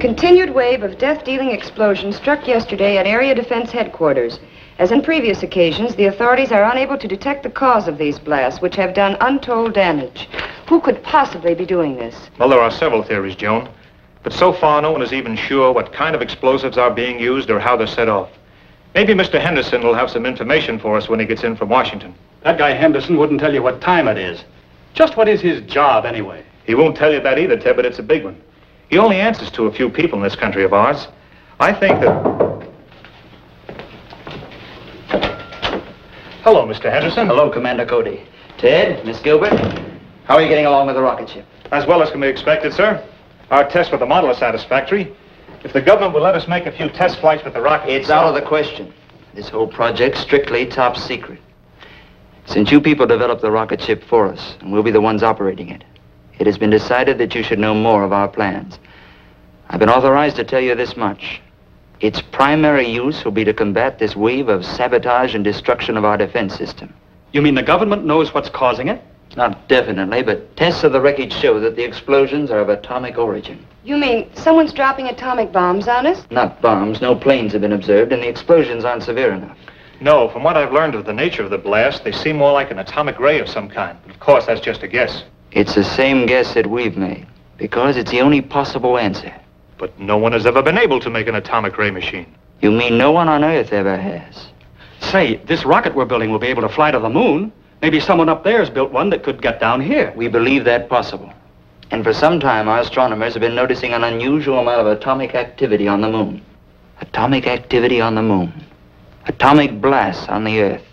continued wave of death-dealing explosions struck yesterday at Area Defense Headquarters. As in previous occasions, the authorities are unable to detect the cause of these blasts, which have done untold damage. Who could possibly be doing this? Well, there are several theories, Joan. But so far, no one is even sure what kind of explosives are being used or how they're set off. Maybe Mr. Henderson will have some information for us when he gets in from Washington. That guy Henderson wouldn't tell you what time it is. Just what is his job, anyway? He won't tell you that either, Ted, but it's a big one. He only answers to a few people in this country of ours. I think that... Hello, Mr. Henderson. Hello, Commander Cody. Ted, Miss Gilbert, how are you getting along with the rocket ship? As well as can be expected, sir. Our tests with the model are satisfactory. If the government will let us make a few test flights with the rocket... It's out of the question. This whole project's strictly top secret. Since you people developed the rocket ship for us, and we'll be the ones operating it, it has been decided that you should know more of our plans. I've been authorized to tell you this much. Its primary use will be to combat this wave of sabotage and destruction of our defense system. You mean the government knows what's causing it? Not definitely, but tests of the wreckage show that the explosions are of atomic origin. You mean someone's dropping atomic bombs on us? Not bombs. No planes have been observed, and the explosions aren't severe enough. No, from what I've learned of the nature of the blast, they seem more like an atomic ray of some kind. But of course, that's just a guess. It's the same guess that we've made, because it's the only possible answer. But no one has ever been able to make an atomic ray machine. You mean no one on Earth ever has? Say, this rocket we're building will be able to fly to the moon. Maybe someone up there's built one that could get down here. We believe that possible. And for some time, our astronomers have been noticing an unusual amount of atomic activity on the moon. Atomic activity on the moon. Atomic blasts on the Earth.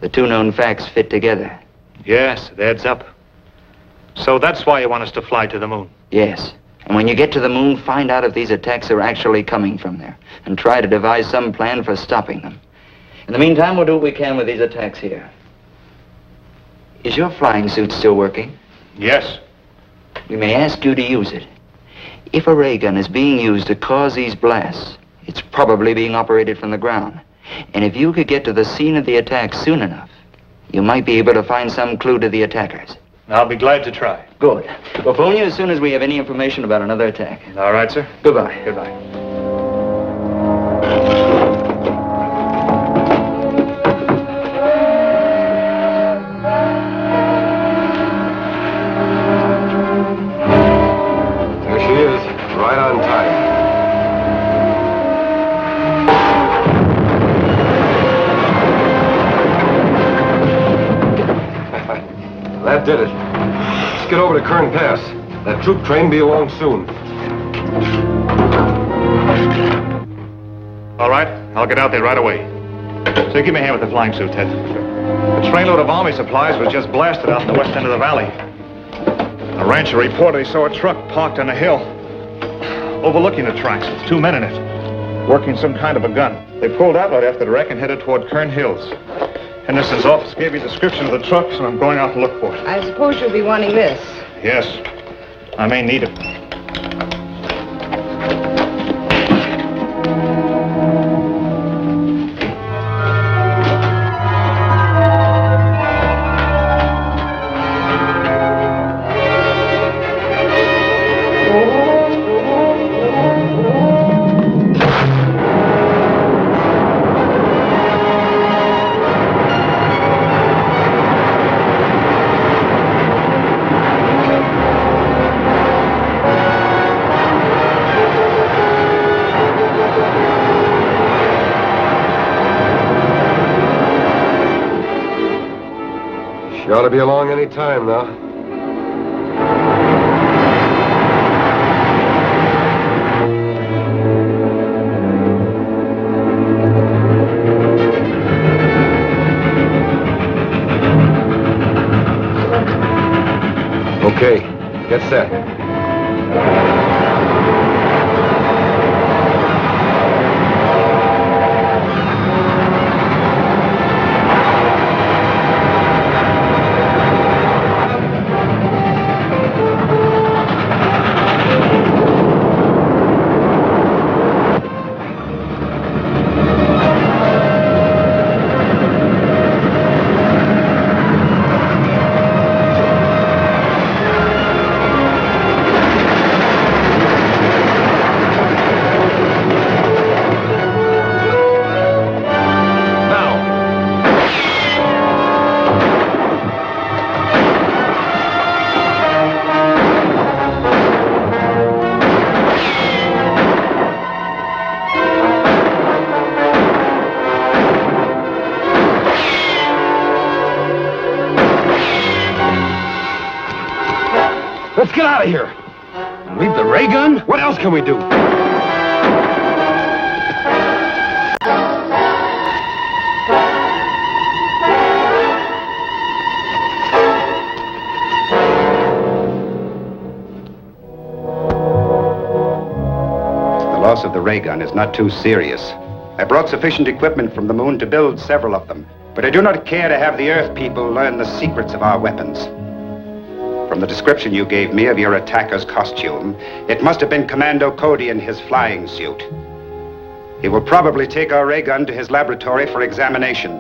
The two known facts fit together. Yes, it adds up. So that's why you want us to fly to the moon? Yes. And when you get to the moon, find out if these attacks are actually coming from there, and try to devise some plan for stopping them. In the meantime, we'll do what we can with these attacks here. Is your flying suit still working? Yes. We may ask you to use it. If a ray gun is being used to cause these blasts, it's probably being operated from the ground. And if you could get to the scene of the attack soon enough, you might be able to find some clue to the attackers. I'll be glad to try. Good. We'll phone you as soon as we have any information about another attack. All right, sir. Goodbye. Goodbye. There she is, right on time. That did it. Let's get over to Kern Pass. That troop train be along soon. All right, I'll get out there right away. So give me a hand with the flying suit, Ted. The trainload of army supplies was just blasted out in the west end of the valley. A rancher reported he saw a truck parked on a hill overlooking the tracks with two men in it, working some kind of a gun. They pulled out right after the wreck and headed toward Kern Hills. Henderson's office gave me a description of the truck, so I'm going out to look for it. I suppose you'll be wanting this. Yes, I may need it. She ought to be along any time now. Okay, get set. out of here. Leave the ray gun? What else can we do? The loss of the ray gun is not too serious. I brought sufficient equipment from the moon to build several of them, but I do not care to have the Earth people learn the secrets of our weapons. From the description you gave me of your attacker's costume, it must have been Commando Cody in his flying suit. He will probably take our ray gun to his laboratory for examination.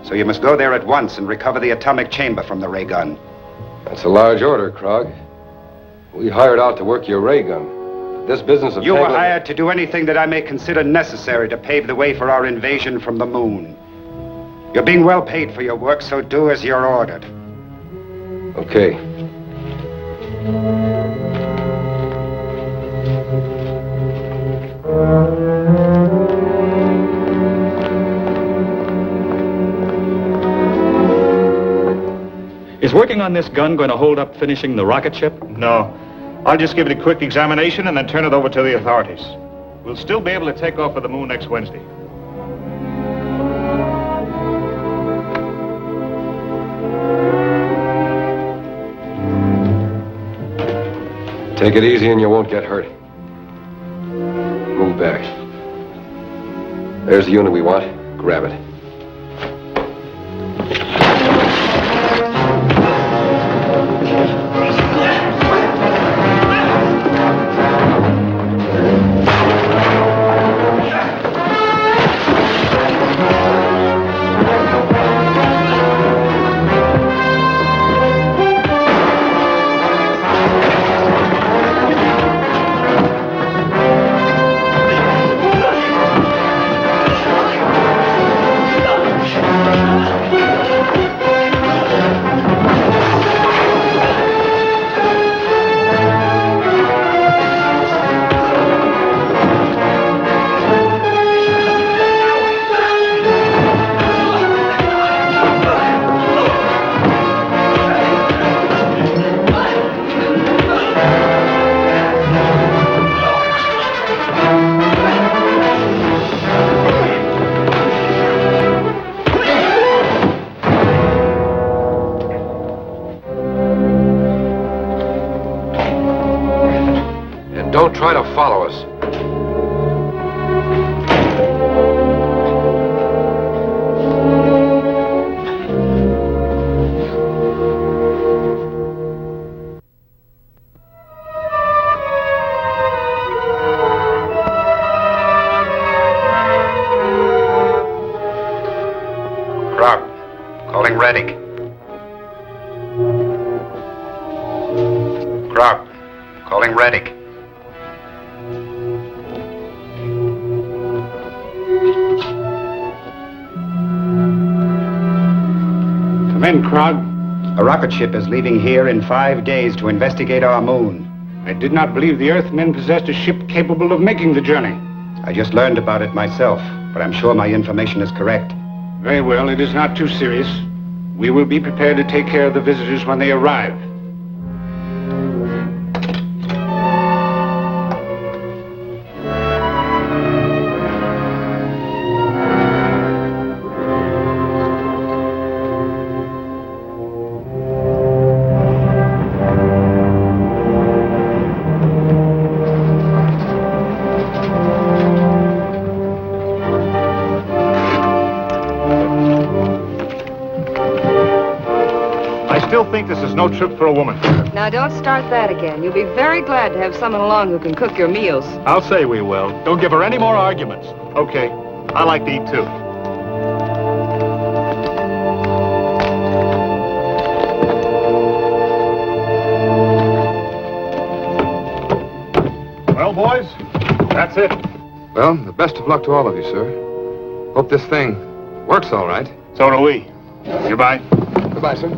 So you must go there at once and recover the atomic chamber from the ray gun. That's a large order, Krog. We hired out to work your ray gun. This business of You were tangling- hired to do anything that I may consider necessary to pave the way for our invasion from the moon. You're being well paid for your work, so do as you're ordered. Okay. Is working on this gun going to hold up finishing the rocket ship? No. I'll just give it a quick examination and then turn it over to the authorities. We'll still be able to take off for the moon next Wednesday. Take it easy and you won't get hurt. Move back. There's the unit we want. Grab it. Don't try to follow us. Krog, calling Reddick. Krog, calling Reddick. Come in, Krog. A rocket ship is leaving here in 5 days to investigate our moon. I did not believe the Earthmen possessed a ship capable of making the journey. I just learned about it myself, but I'm sure my information is correct. Very well, it is not too serious. We will be prepared to take care of the visitors when they arrive. I still think this is no trip for a woman. Now, don't start that again. You'll be very glad to have someone along who can cook your meals. I'll say we will. Don't give her any more arguments. Okay. I like to eat, too. Well, boys, that's it. Well, the best of luck to all of you, sir. Hope this thing works all right. So do we. Goodbye. Goodbye, sir.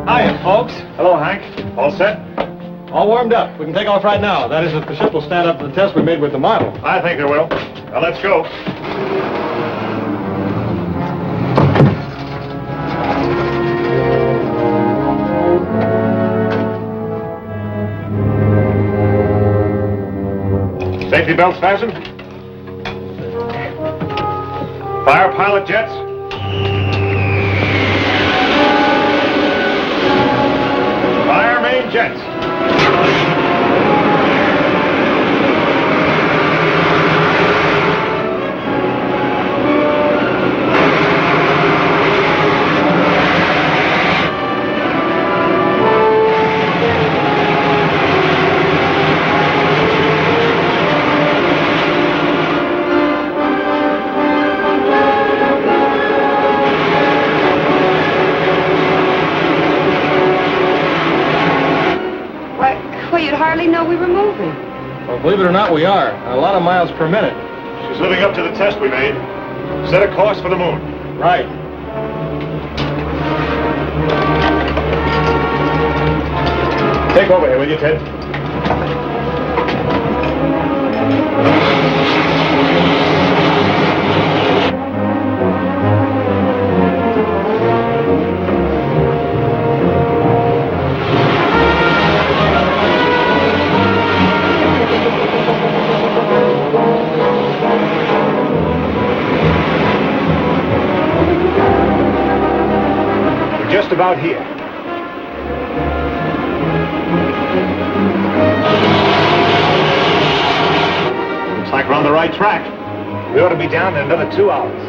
Hiya, folks. Hello, Hank. All set? All warmed up. We can take off right now. That is, if the ship will stand up to the test we made with the model. I think it will. Now, let's go. Safety belts fastened? Fire pilot jets? Fire main jets. You'd hardly know we were moving. Well, believe it or not, we are. A lot of miles per minute. She's living up to the test we made. Set a course for the moon. Right. Take over here, will you, Ted? Just about here. Looks like we're on the right track. We ought to be down in another 2 hours.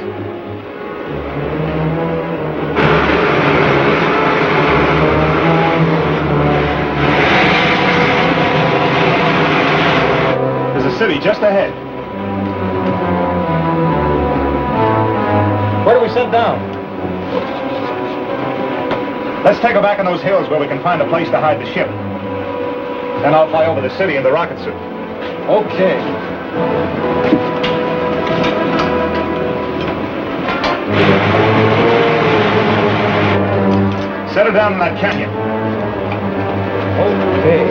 There's a city just ahead. Where do we set down? Let's take her back in those hills where we can find a place to hide the ship. Then I'll fly over the city in the rocket suit. Okay. Set her down in that canyon. Okay.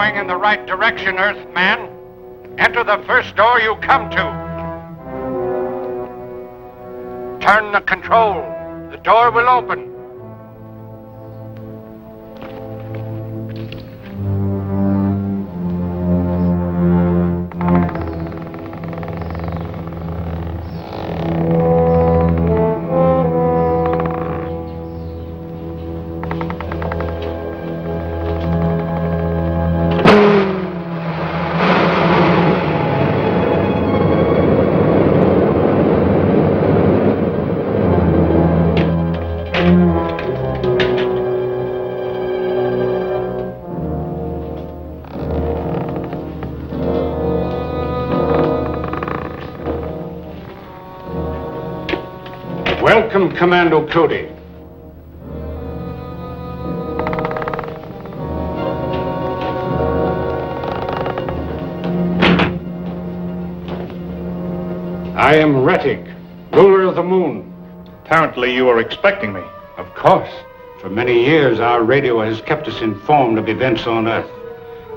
In the right direction, Earthman. Enter the first door you come to. Turn the control. The door will open. Welcome, Commando Cody. I am Rettig, ruler of the moon. Apparently you were expecting me. Of course. For many years, our radio has kept us informed of events on Earth.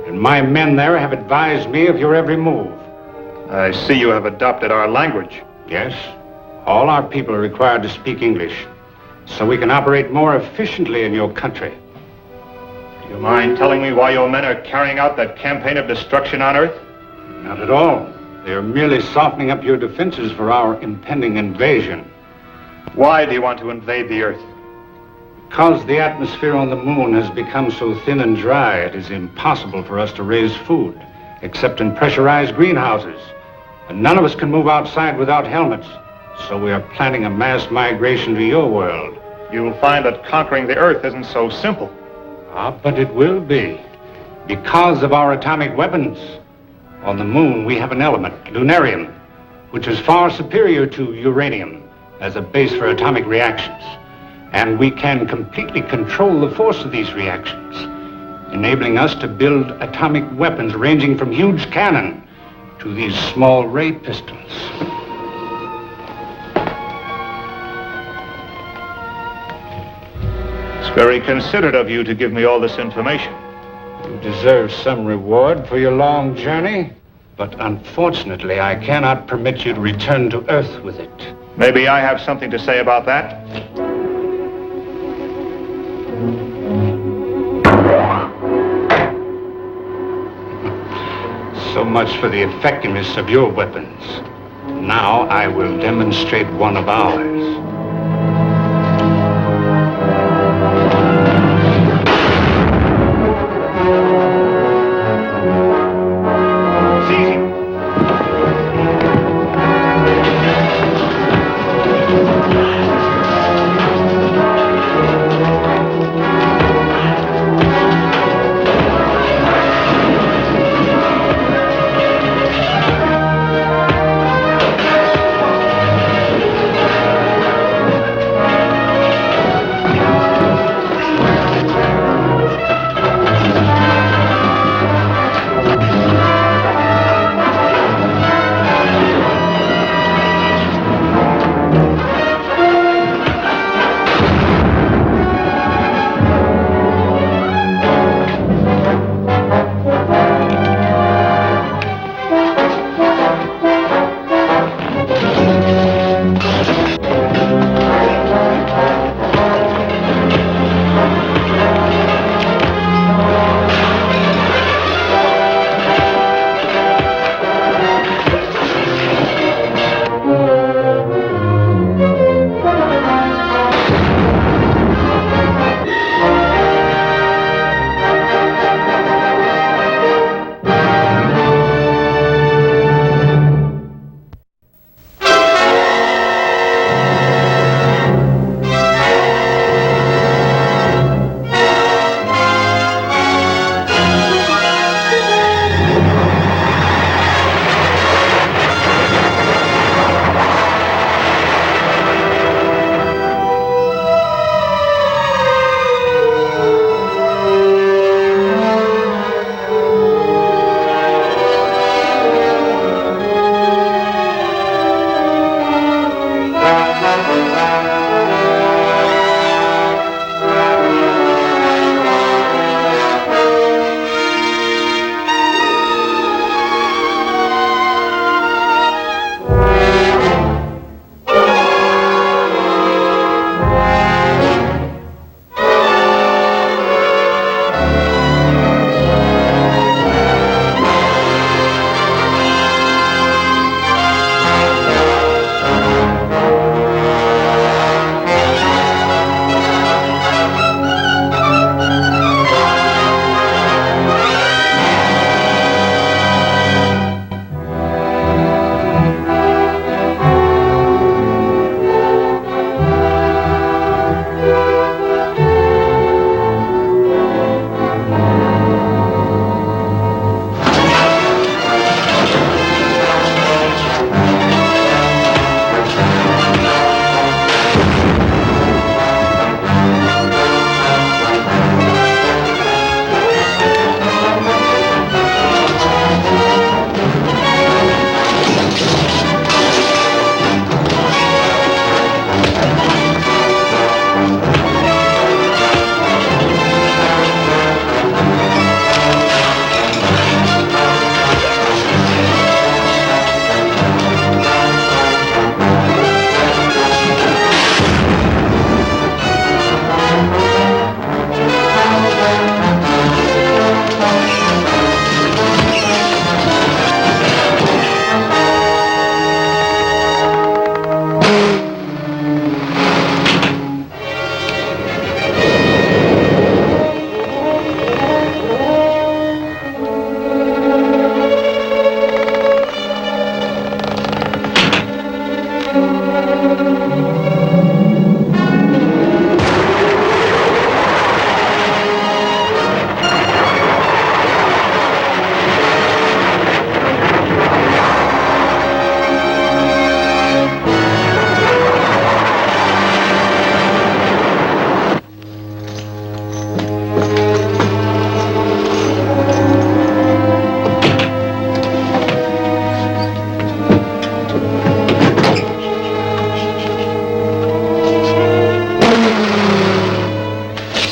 And my men there have advised me of your every move. I see you have adopted our language. Yes. All our people are required to speak English, so we can operate more efficiently in your country. Do you mind telling me why your men are carrying out that campaign of destruction on Earth? Not at all. They are merely softening up your defenses for our impending invasion. Why do you want to invade the Earth? Because the atmosphere on the moon has become so thin and dry, it is impossible for us to raise food, except in pressurized greenhouses. And none of us can move outside without helmets. So we are planning a mass migration to your world. You'll find that conquering the Earth isn't so simple. But it will be. Because of our atomic weapons. On the moon, we have an element, lunarium, which is far superior to uranium as a base for atomic reactions. And we can completely control the force of these reactions, enabling us to build atomic weapons ranging from huge cannon to these small ray pistols. It's very considerate of you to give me all this information. You deserve some reward for your long journey, but unfortunately, I cannot permit you to return to Earth with it. Maybe I have something to say about that? So much for the effectiveness of your weapons. Now I will demonstrate one of ours.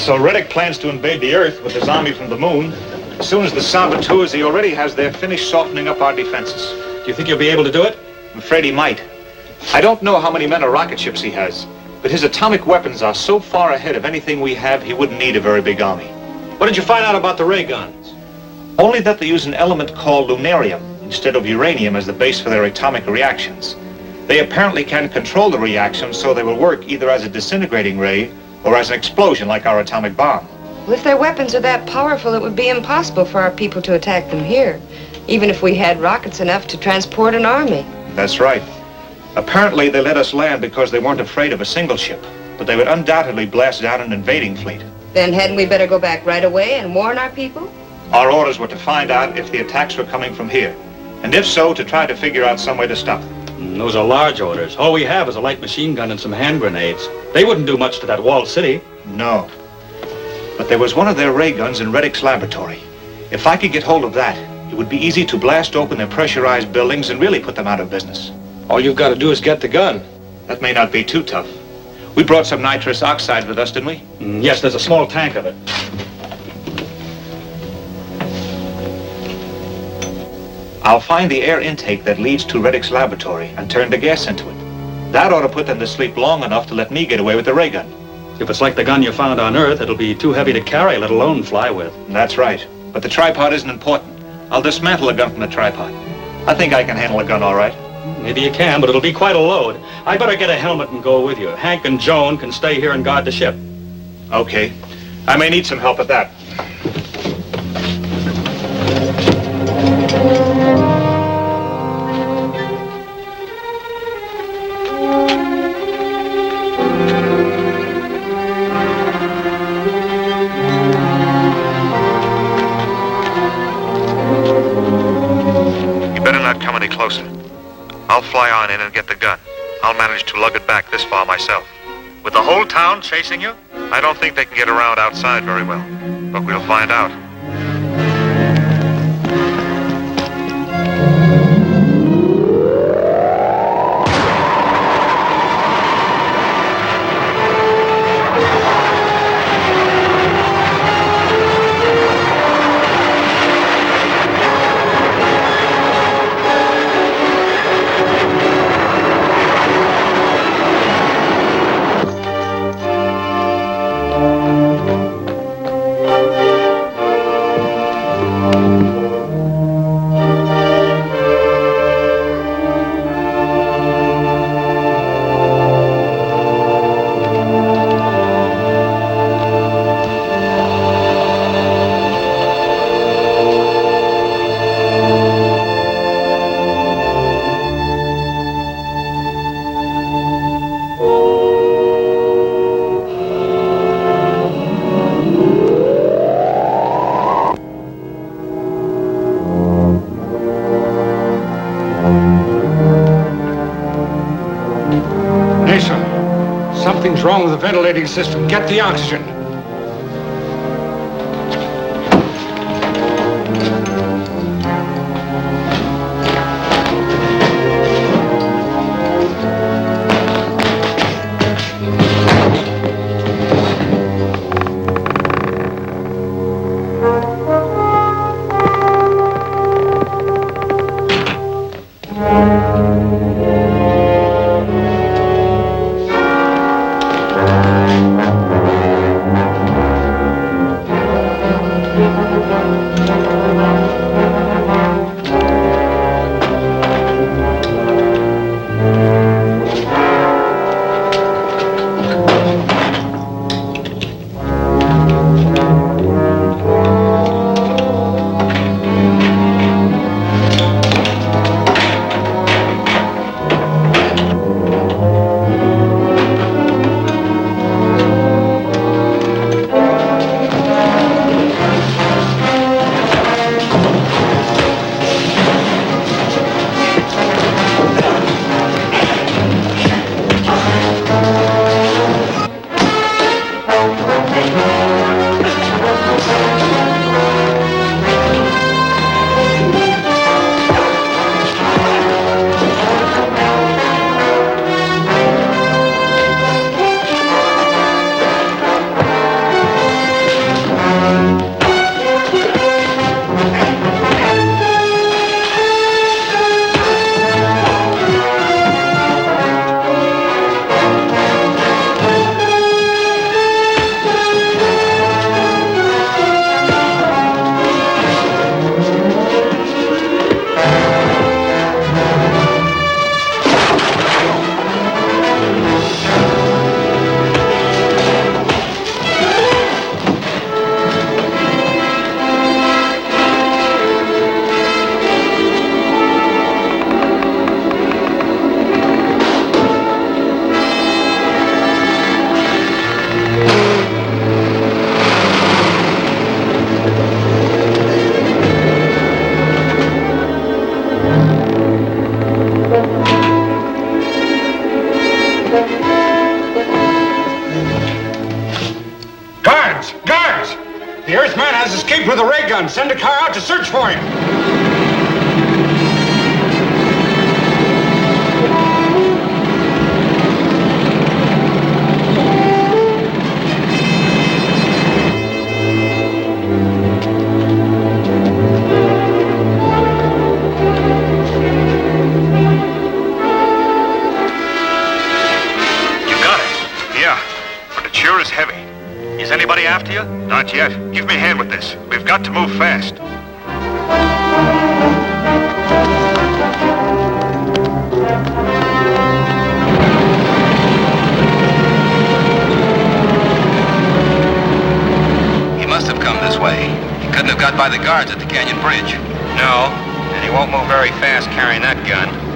So Reddick plans to invade the Earth with his army from the moon. As soon as the saboteurs he already has there finish softening up our defenses. Do you think you'll be able to do it? I'm afraid he might. I don't know how many men or rocket ships he has, but his atomic weapons are so far ahead of anything we have, he wouldn't need a very big army. What did you find out about the ray guns? Only that they use an element called lunarium instead of uranium as the base for their atomic reactions. They apparently can control the reaction so they will work either as a disintegrating ray or as an explosion like our atomic bomb. Well, if their weapons are that powerful, it would be impossible for our people to attack them here, even if we had rockets enough to transport an army. That's right. Apparently, they let us land because they weren't afraid of a single ship, but they would undoubtedly blast down an invading fleet. Then hadn't we better go back right away and warn our people? Our orders were to find out if the attacks were coming from here, and if so, to try to figure out some way to stop them. Those are large orders. All we have is a light machine gun and some hand grenades. They wouldn't do much to that walled city. No. But there was one of their ray guns in Reddick's laboratory. If I could get hold of that, it would be easy to blast open their pressurized buildings and really put them out of business. All you've got to do is get the gun. That may not be too tough. We brought some nitrous oxide with us, didn't we? Yes, there's a small tank of it. I'll find the air intake that leads to Reddick's laboratory and turn the gas into it. That ought to put them to sleep long enough to let me get away with the ray gun. If it's like the gun you found on Earth, it'll be too heavy to carry, let alone fly with. That's right. But the tripod isn't important. I'll dismantle the gun from the tripod. I think I can handle a gun all right. Maybe you can, but it'll be quite a load. I better get a helmet and go with you. Hank and Joan can stay here and guard the ship. Okay. I may need some help at that. You better not come any closer. I'll fly on in and get the gun. I'll manage to lug it back this far myself. With the whole town chasing you? I don't think they can get around outside very well, but we'll find out. Something's wrong with the ventilating system. Get the oxygen. Guards! Guards! The Earthman has escaped with a ray gun. Send a car out to search for him. Sure is heavy. Is anybody after you? Not yet. Give me a hand with this. We've got to move fast. He must have come this way. He couldn't have got by the guards at the Canyon Bridge. No, and he won't move very fast carrying that gun.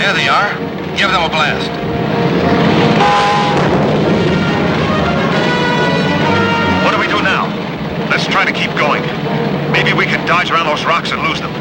There they are. Give them a blast. What do we do now? Let's try to keep going. Maybe we can dodge around those rocks and lose them.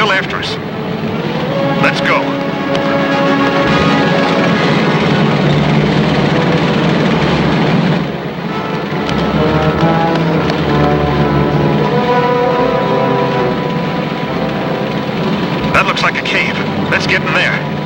After us. Let's go. That looks like a cave. Let's get in there.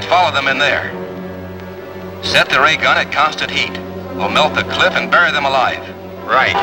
Follow them in there. Set the ray gun at constant heat. We'll melt the cliff and bury them alive. Right.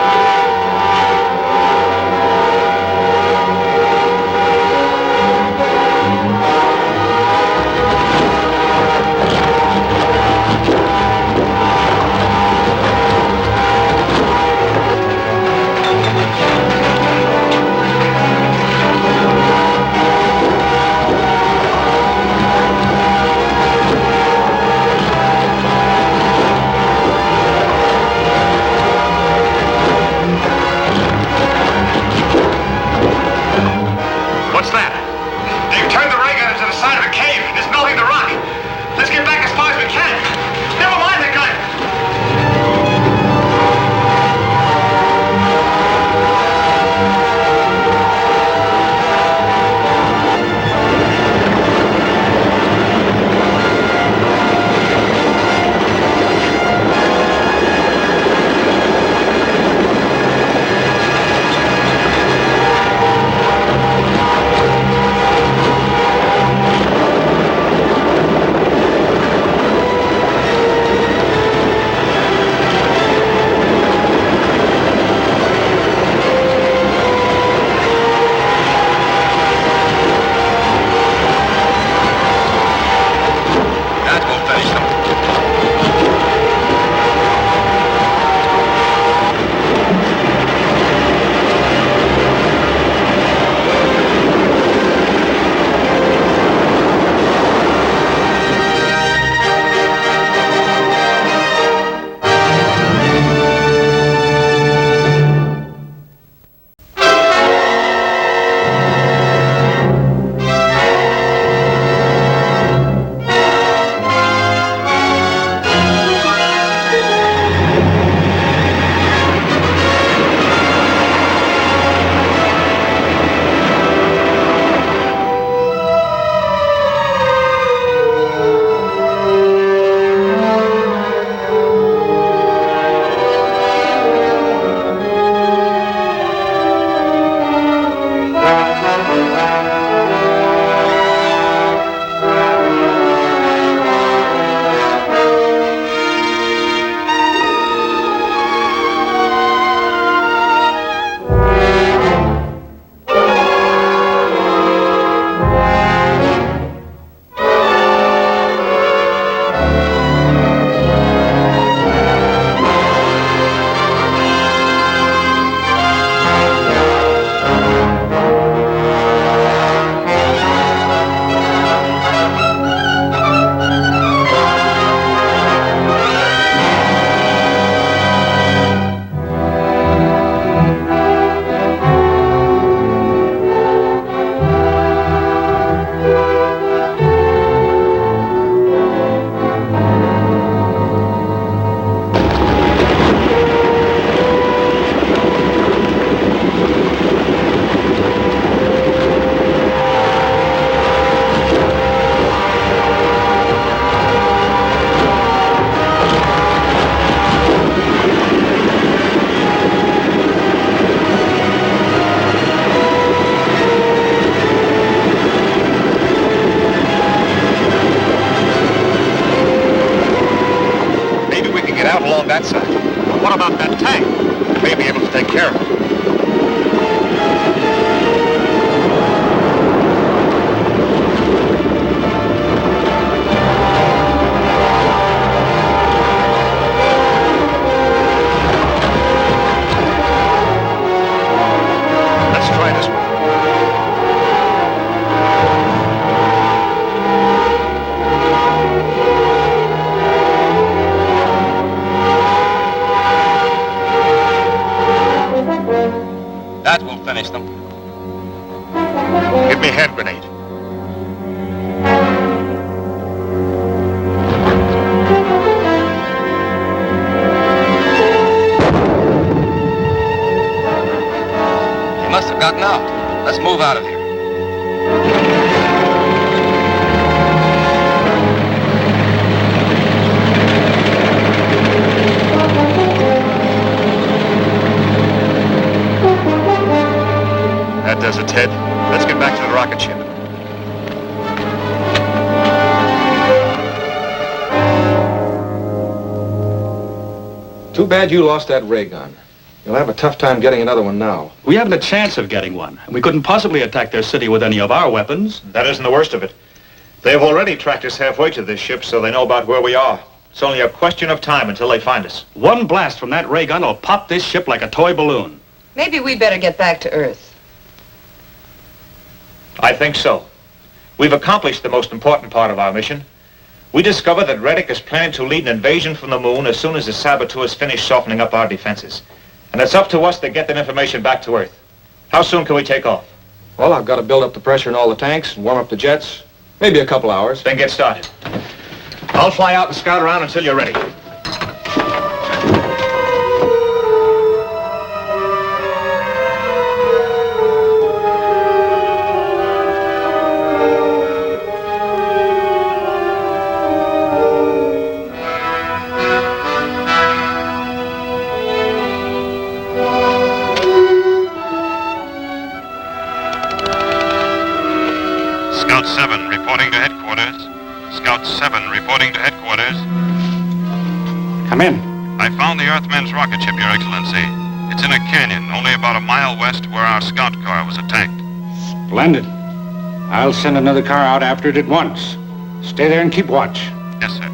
What about that tank? We may be able to take care of it. Let's try this one. That will finish them. Give me a hand grenade. He must have gotten out. Let's move out of here. That does it, Ted. Let's get back to the rocket ship. Too bad you lost that ray gun. You'll have a tough time getting another one now. We haven't a chance of getting one. And we couldn't possibly attack their city with any of our weapons. That isn't the worst of it. They've already tracked us halfway to this ship, so they know about where we are. It's only a question of time until they find us. One blast from that ray gun will pop this ship like a toy balloon. Maybe we better get back to Earth. I think so. We've accomplished the most important part of our mission. We discovered that Reddick is planning to lead an invasion from the moon as soon as the saboteurs finish softening up our defenses. And it's up to us to get that information back to Earth. How soon can we take off? Well, I've got to build up the pressure in all the tanks and warm up the jets. Maybe a couple hours. Then get started. I'll fly out and scout around until you're ready. Scout 7 reporting to headquarters. Scout 7 reporting to headquarters. Come in. I found the Earthman's rocket ship, Your Excellency. It's in a canyon, only about a mile west where our scout car was attacked. Splendid. I'll send another car out after it at once. Stay there and keep watch. Yes, sir.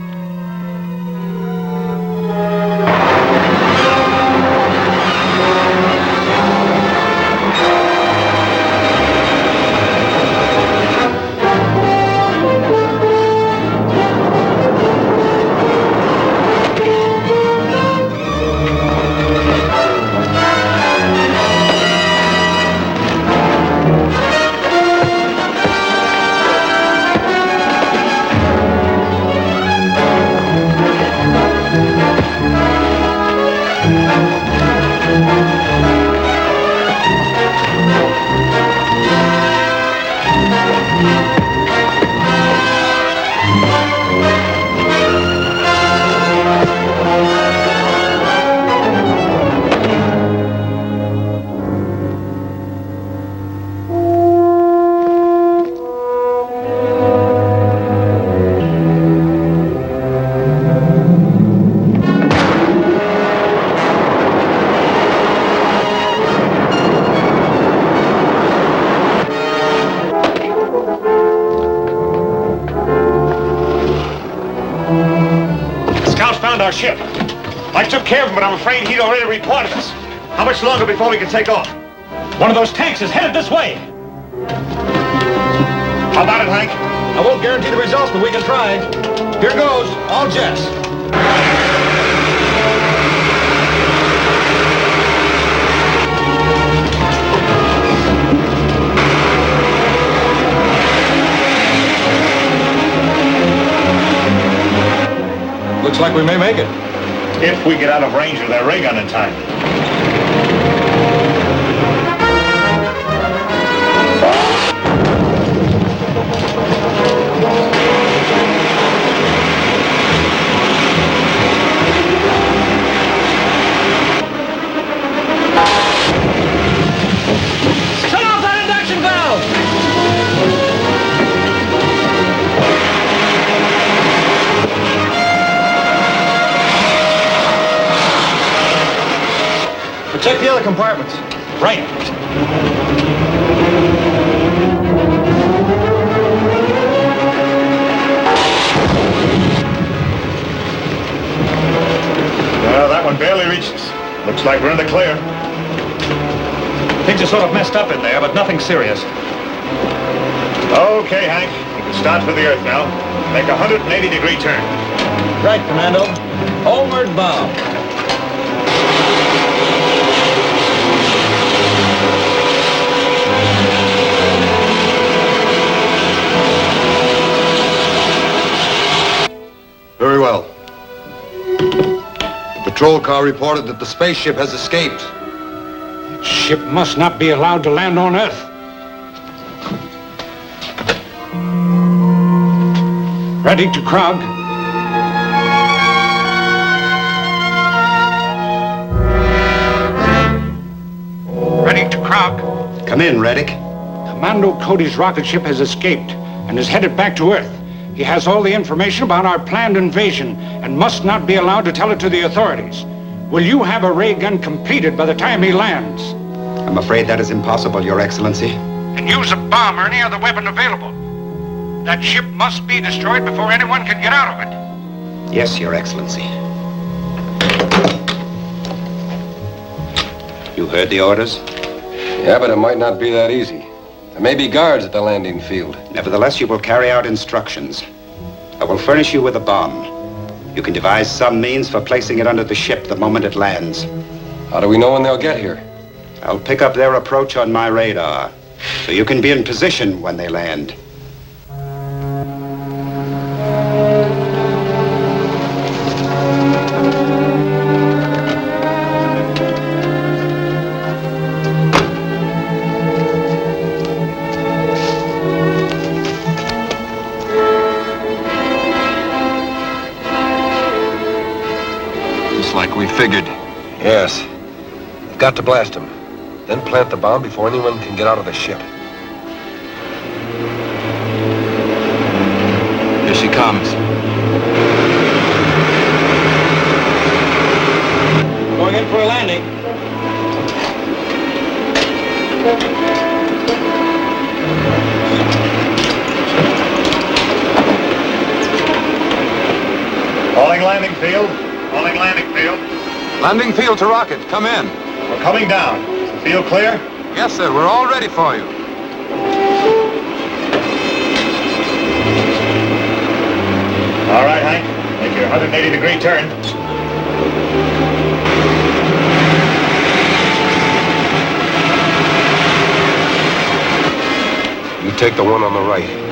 Our ship. I took care of him, but I'm afraid he'd already reported us. How much longer before we can take off? One of those tanks is headed this way. How about it, Hank? I won't guarantee the results, but we can try. Here goes, all jets. Looks like we may make it. If we get out of range of their ray gun in time. Shut off that induction valve! compartments. Right. Well, that one barely reaches. Looks like we're in the clear. Things are sort of messed up in there, but nothing serious. Okay, Hank. You can start for the Earth now. Make a 180-degree turn. Right, Commando. Homeward bound. Very well. The patrol car reported that the spaceship has escaped. That ship must not be allowed to land on Earth. Ready to Krog. Ready to Krog. Come in, Reddick. Commando Cody's rocket ship has escaped and is headed back to Earth. He has all the information about our planned invasion and must not be allowed to tell it to the authorities. Will you have a ray gun completed by the time he lands? I'm afraid that is impossible, Your Excellency. And use a bomb or any other weapon available. That ship must be destroyed before anyone can get out of it. Yes, Your Excellency. You heard the orders? Yeah, but it might not be that easy. There may be guards at the landing field. Nevertheless, you will carry out instructions. I will furnish you with a bomb. You can devise some means for placing it under the ship the moment it lands. How do we know when they'll get here? I'll pick up their approach on my radar, so you can be in position when they land. Like we figured. Yes. We've got to blast them. Then plant the bomb before anyone can get out of the ship. Here she comes. Going in for a landing. Calling landing field. Calling landing field. Landing field to rocket. Come in. We're coming down. Is the field clear? Yes, sir. We're all ready for you. All right, Hank. Make your 180-degree turn. You take the one on the right.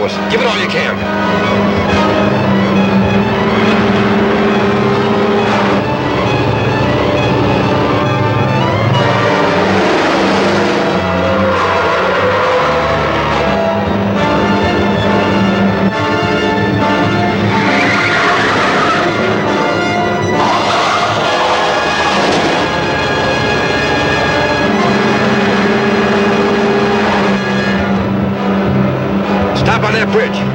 to us. Give it all you can. Stop on that bridge.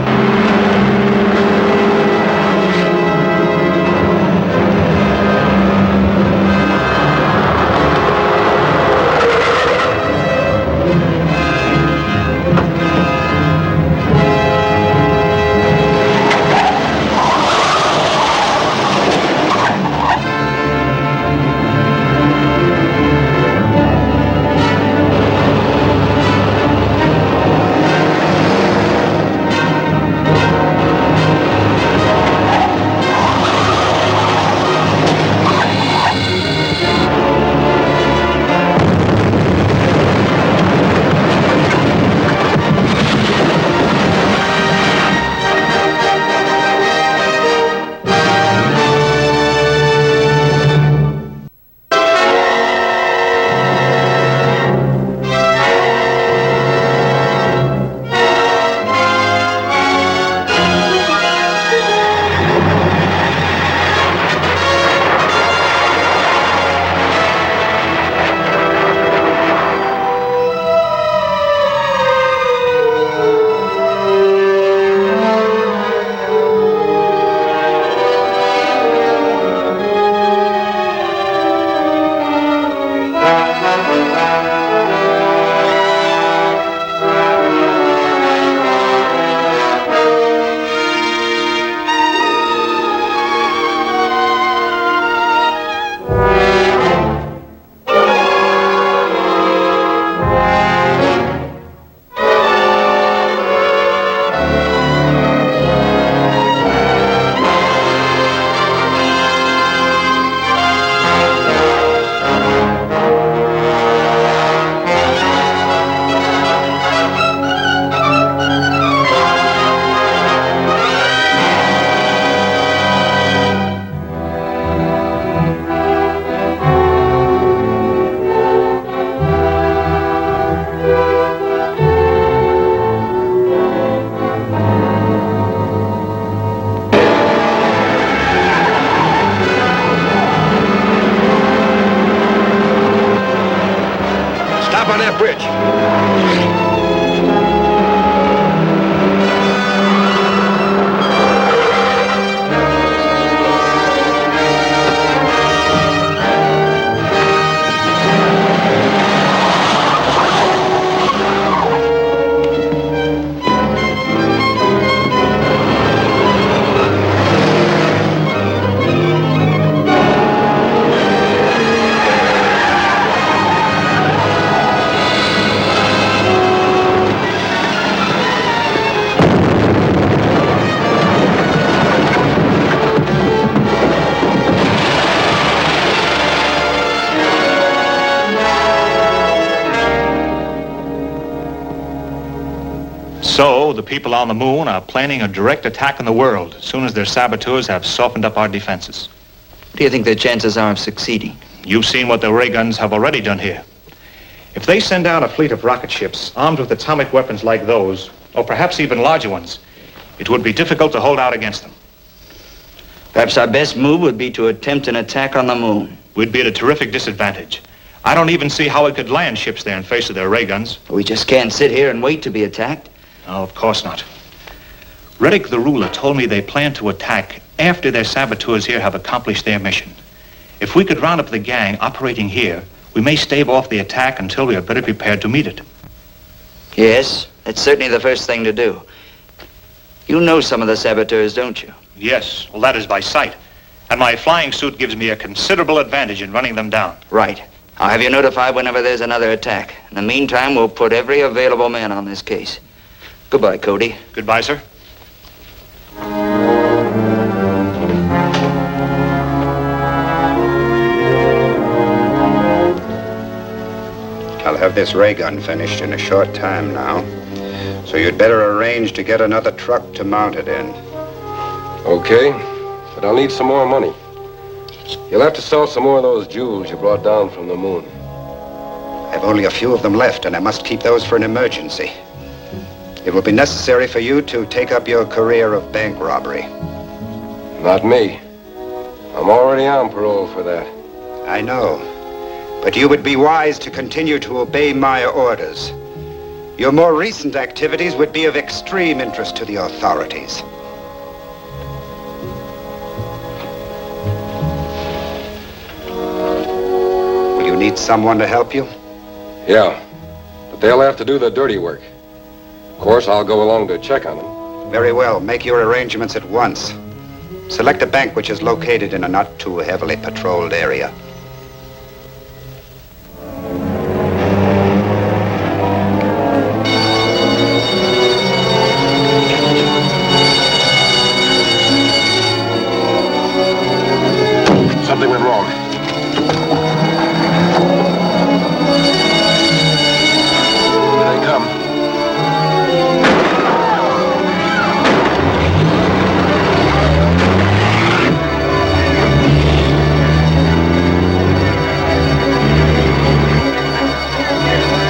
On that bridge. So, the people on the moon are planning a direct attack on the world as soon as their saboteurs have softened up our defenses. What do you think their chances are of succeeding? You've seen what the ray guns have already done here. If they send out a fleet of rocket ships armed with atomic weapons like those, or perhaps even larger ones, it would be difficult to hold out against them. Perhaps our best move would be to attempt an attack on the moon. We'd be at a terrific disadvantage. I don't even see how we could land ships there in face of their ray guns. We just can't sit here and wait to be attacked. No, of course not. Reddick the ruler told me they plan to attack after their saboteurs here have accomplished their mission. If we could round up the gang operating here, we may stave off the attack until we are better prepared to meet it. Yes, that's certainly the first thing to do. You know some of the saboteurs, don't you? Yes, well, that is by sight. And my flying suit gives me a considerable advantage in running them down. Right. I'll have you notified whenever there's another attack. In the meantime, we'll put every available man on this case. Goodbye, Cody. Goodbye, sir. I'll have this ray gun finished in a short time now. So you'd better arrange to get another truck to mount it in. Okay, but I'll need some more money. You'll have to sell some more of those jewels you brought down from the moon. I've only a few of them left, and I must keep those for an emergency. It will be necessary for you to take up your career of bank robbery. Not me. I'm already on parole for that. I know. But you would be wise to continue to obey my orders. Your more recent activities would be of extreme interest to the authorities. Will you need someone to help you? Yeah, but they'll have to do the dirty work. Of course, I'll go along to check on them. Very well. Make your arrangements at once. Select a bank which is located in a not too heavily patrolled area. Something went wrong. Here they come.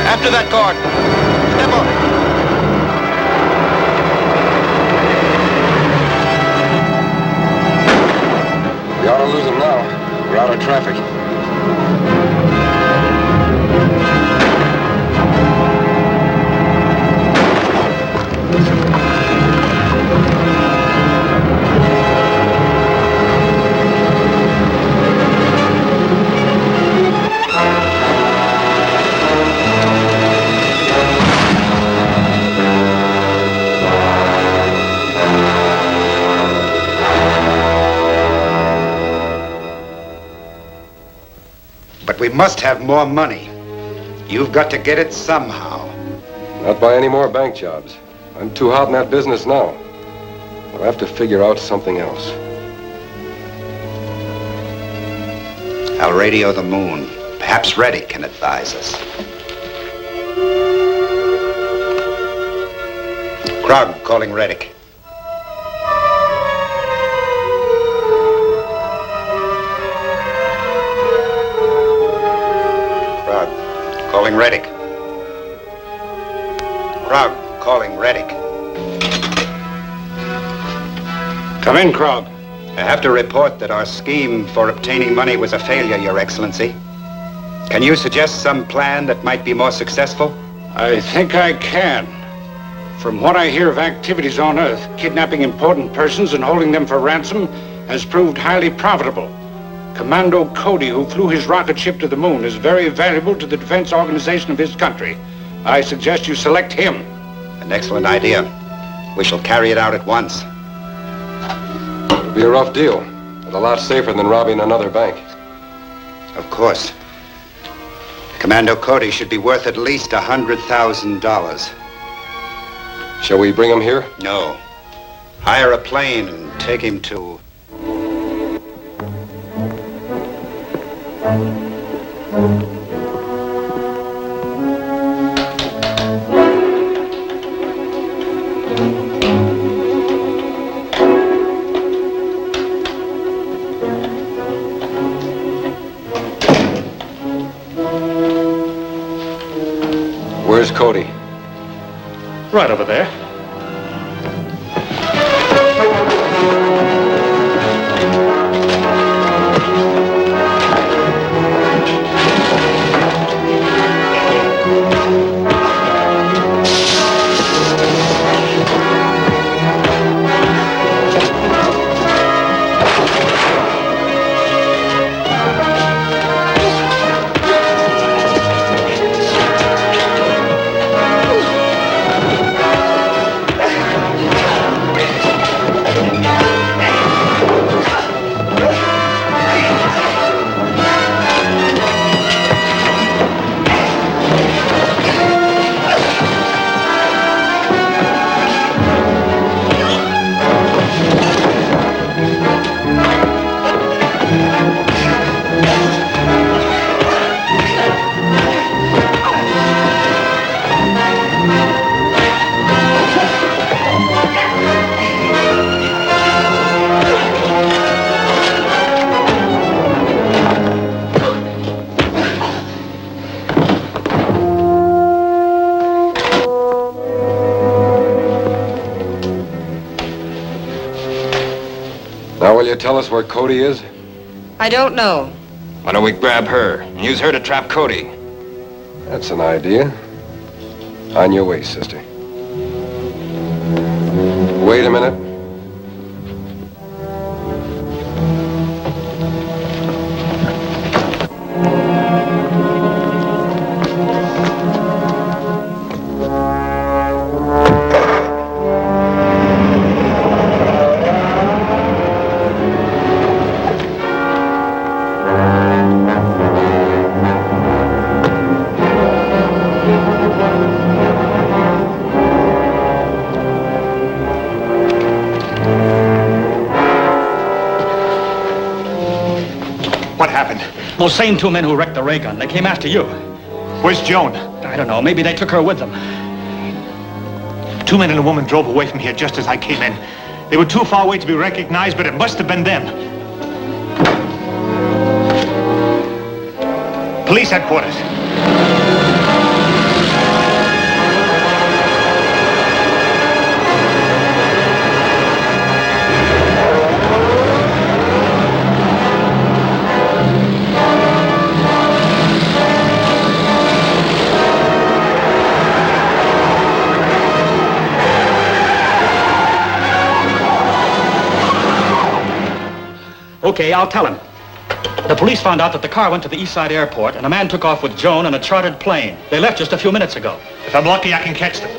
After that cord. Step on it. We ought to lose them now. We're out of traffic. But we must have more money. You've got to get it somehow. Not by any more bank jobs. I'm too hot in that business now. We'll have to figure out something else. I'll radio the moon. Perhaps Reddick can advise us. Krog calling Reddick. Krog calling Reddick. Krog calling Reddick. Come in, Krog. I have to report that our scheme for obtaining money was a failure, Your Excellency. Can you suggest some plan that might be more successful? I think I can. From what I hear of activities on Earth, kidnapping important persons and holding them for ransom has proved highly profitable. Commando Cody, who flew his rocket ship to the moon, is very valuable to the defense organization of his country. I suggest you select him. An excellent idea. We shall carry it out at once. It'll be a rough deal, but a lot safer than robbing another bank. Of course. Commando Cody should be worth at least $100,000. Shall we bring him here? No. Hire a plane and take him to... Where's Cody? Right over there. Now, will you tell us where Cody is? I don't know. Why don't we grab her and use her to trap Cody? That's an idea. On your way, sister. Wait a minute. What happened? Those same two men who wrecked the ray gun, they came after you. Where's Joan? I don't know. Maybe they took her with them. 2 men and a woman drove away from here just as I came in. They were too far away to be recognized, but it must have been them. Police headquarters. Okay, I'll tell him. The police found out that the car went to the East Side Airport, and a man took off with Joan in a chartered plane. They left just a few minutes ago. If I'm lucky, I can catch them.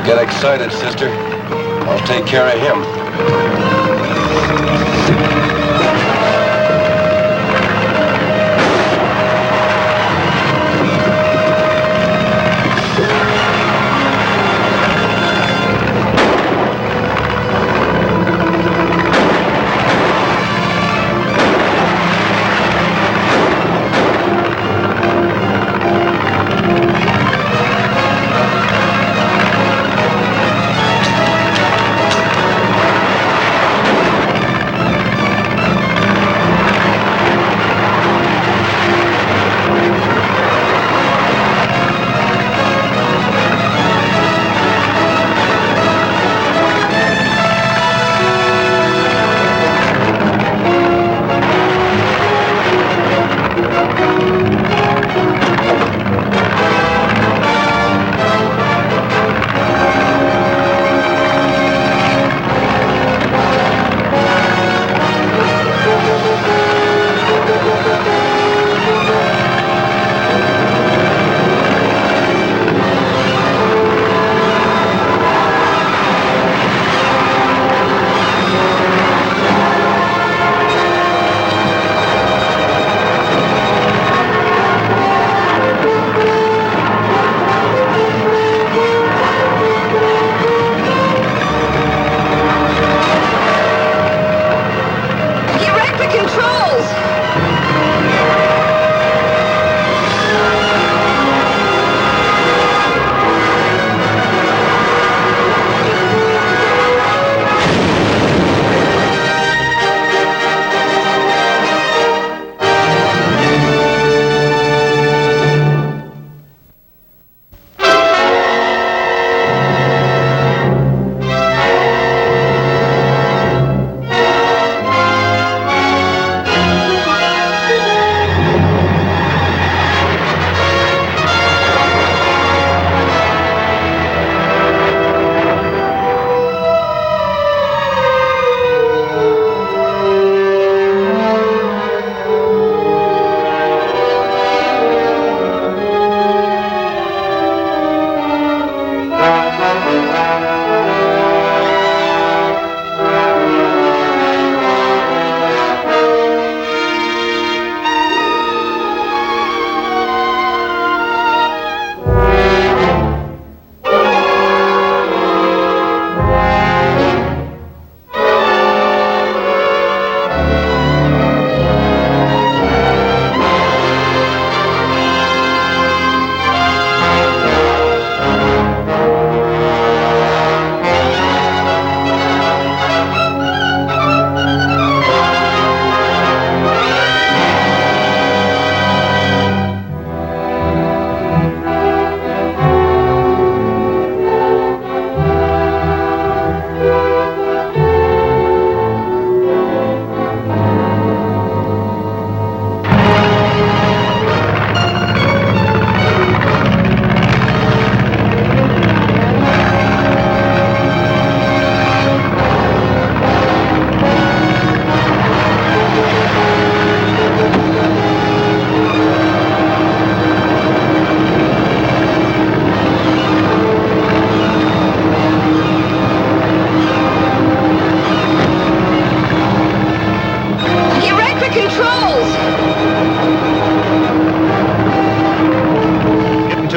Get excited, sister. I'll take care of him.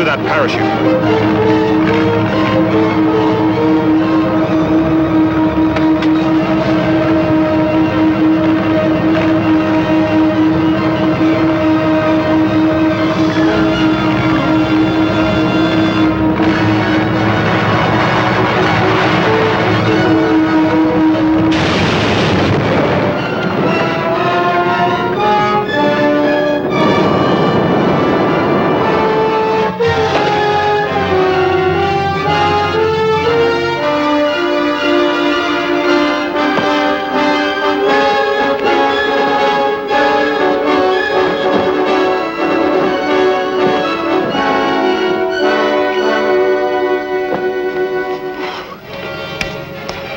that parachute.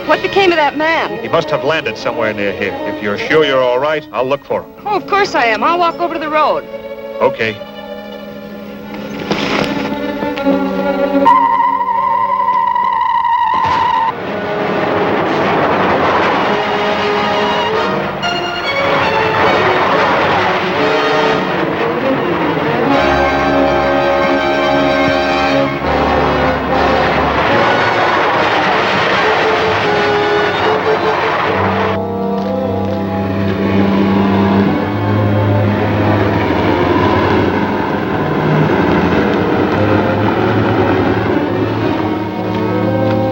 What became of that man? He must have landed somewhere near here. If you're sure you're all right, I'll look for him. Oh, of course I am. I'll walk over to the road. Okay.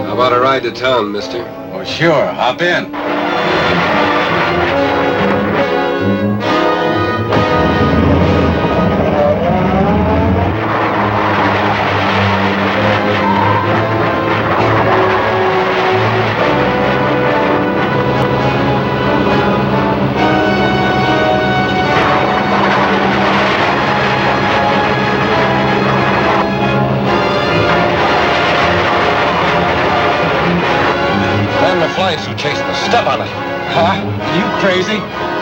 How about a ride to town, mister? Oh, sure. Hop in. Flights who chasing us. Step on it. Huh? Are you crazy?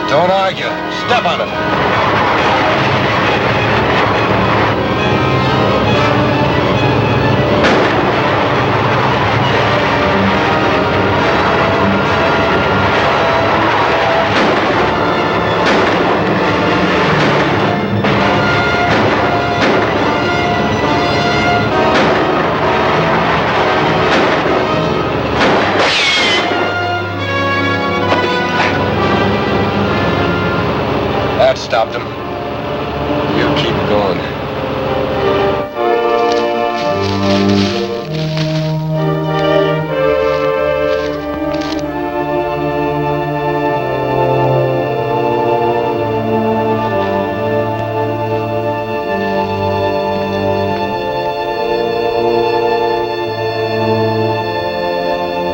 Don't argue. Step on it. That stopped him. You keep going.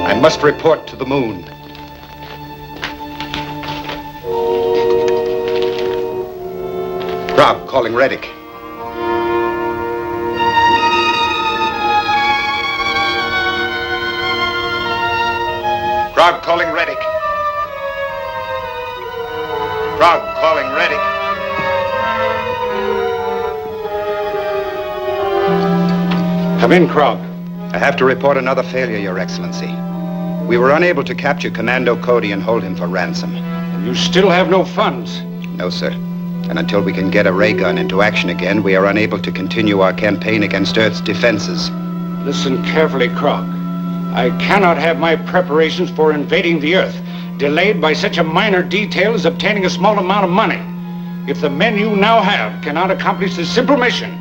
I must report to the moon. Rob, calling Reddick. Rob, calling Reddick. Rob, calling Reddick. Come in, Krog. I have to report another failure, Your Excellency. We were unable to capture Commando Cody and hold him for ransom. And you still have no funds? No, sir. And until we can get a ray gun into action again, we are unable to continue our campaign against Earth's defenses. Listen carefully, Krog. I cannot have my preparations for invading the Earth delayed by such a minor detail as obtaining a small amount of money. If the men you now have cannot accomplish this simple mission,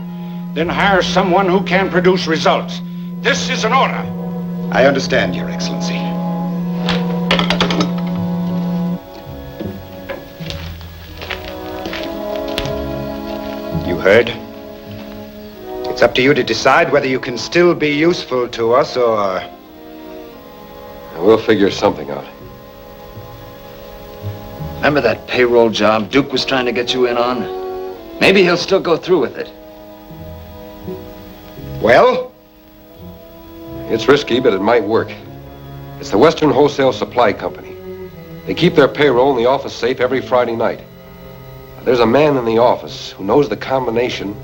then hire someone who can produce results. This is an order. I understand, Your Excellency. You heard? It's up to you to decide whether you can still be useful to us or... We'll figure something out. Remember that payroll job Duke was trying to get you in on? Maybe he'll still go through with it. Well? It's risky, but it might work. It's the Western Wholesale Supply Company. They keep their payroll in the office safe every Friday night. There's a man in the office who knows the combination.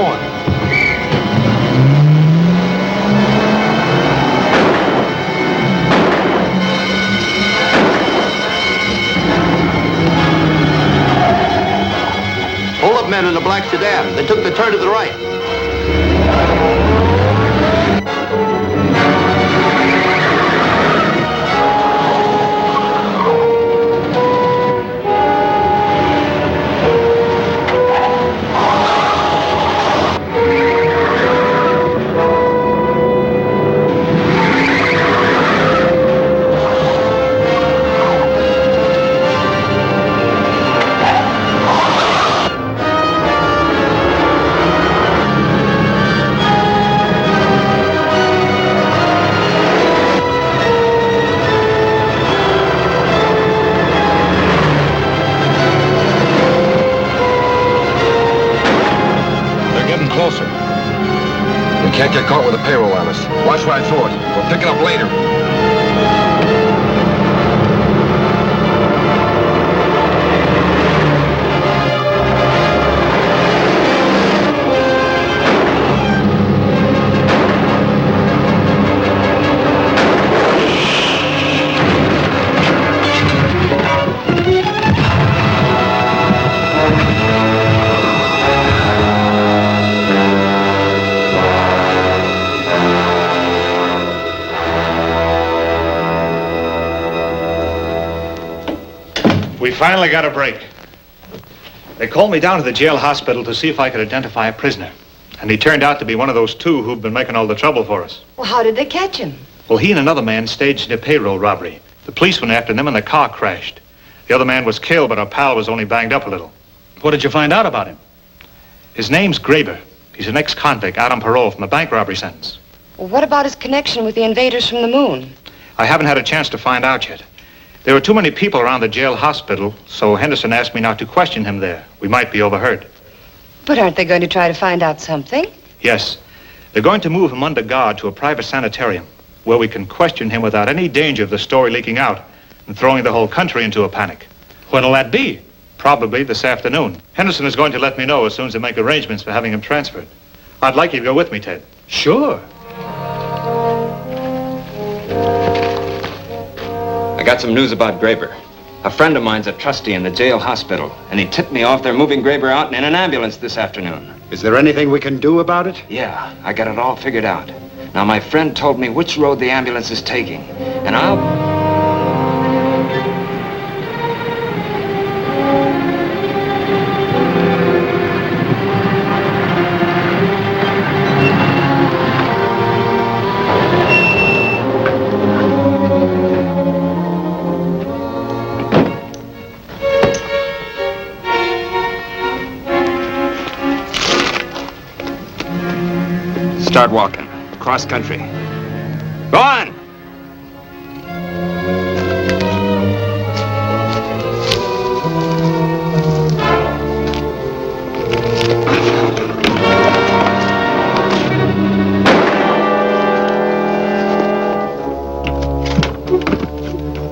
on. Hold up men in a black sedan. They took the turn to the right. Closer. We can't get caught with a payroll on us. Watch where I throw it. We'll pick it up later. We finally got a break. They called me down to the jail hospital to see if I could identify a prisoner. And he turned out to be one of those two who've been making all the trouble for us. Well, how did they catch him? Well, he and another man staged a payroll robbery. The police went after them and the car crashed. The other man was killed, but our pal was only banged up a little. What did you find out about him? His name's Graber. He's an ex-convict out on parole from a bank robbery sentence. Well, what about his connection with the invaders from the moon? I haven't had a chance to find out yet. There were too many people around the jail hospital, so Henderson asked me not to question him there. We might be overheard. But aren't they going to try to find out something? Yes. They're going to move him under guard to a private sanitarium where we can question him without any danger of the story leaking out and throwing the whole country into a panic. When'll that be? Probably this afternoon. Henderson is going to let me know as soon as they make arrangements for having him transferred. I'd like you to go with me, Ted. Sure. I got some news about Graber. A friend of mine's a trustee in the jail hospital, and he tipped me off they're moving Graber out in an ambulance this afternoon. Is there anything we can do about it? Yeah, I got it all figured out. Now, my friend told me which road the ambulance is taking, and I'll... Start walking. Cross country. Go on!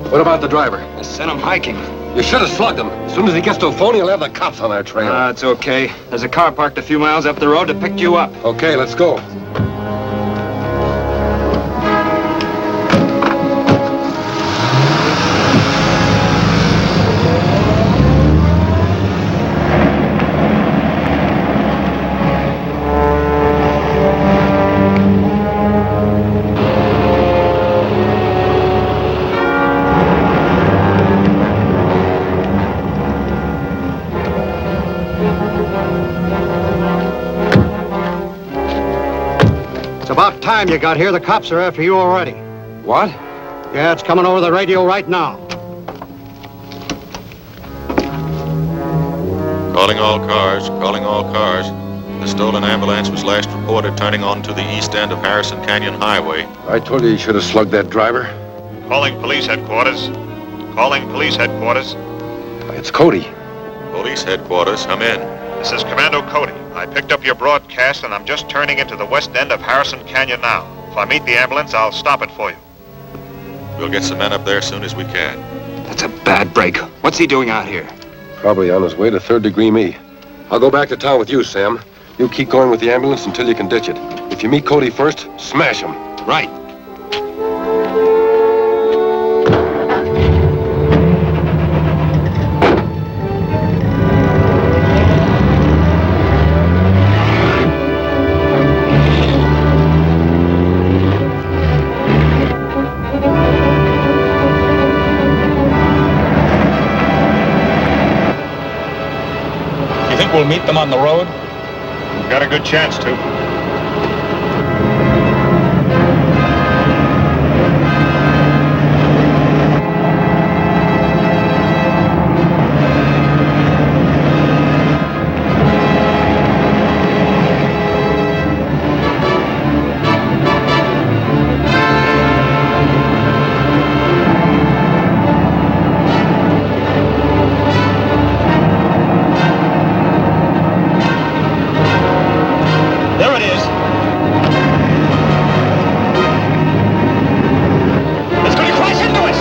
What about the driver? I sent him hiking. You should have slugged him. As soon as he gets to a phone, he'll have the cops on our trail. It's okay. There's a car parked a few miles up the road to pick you up. Okay, let's go. About time you got here. The cops are after you already. What? Yeah, it's coming over the radio right now. Calling all cars, calling all cars. The stolen ambulance was last reported turning onto the east end of Harrison Canyon Highway. I told you should have slugged that driver. Calling police headquarters. Calling police headquarters. It's Cody. Police headquarters, come in. This is Commando Cody. I picked up your broadcast and I'm just turning into the west end of Harrison Canyon now. If I meet the ambulance, I'll stop it for you. We'll get some men up there as soon as we can. That's a bad break. What's he doing out here? Probably on his way to third degree me. I'll go back to town with you, Sam. You keep going with the ambulance until you can ditch it. If you meet Cody first, smash him. Right. You think we'll meet them on the road? We've got a good chance to. There it is. It's going to crash into us.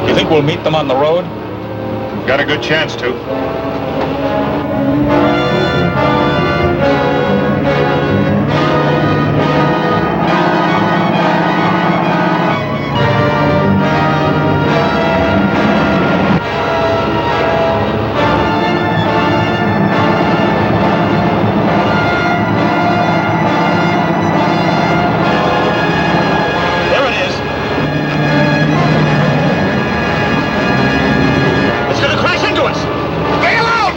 You think we'll meet them on the road? We've got a good chance to. There it is. It's going to crash into us. Bail out!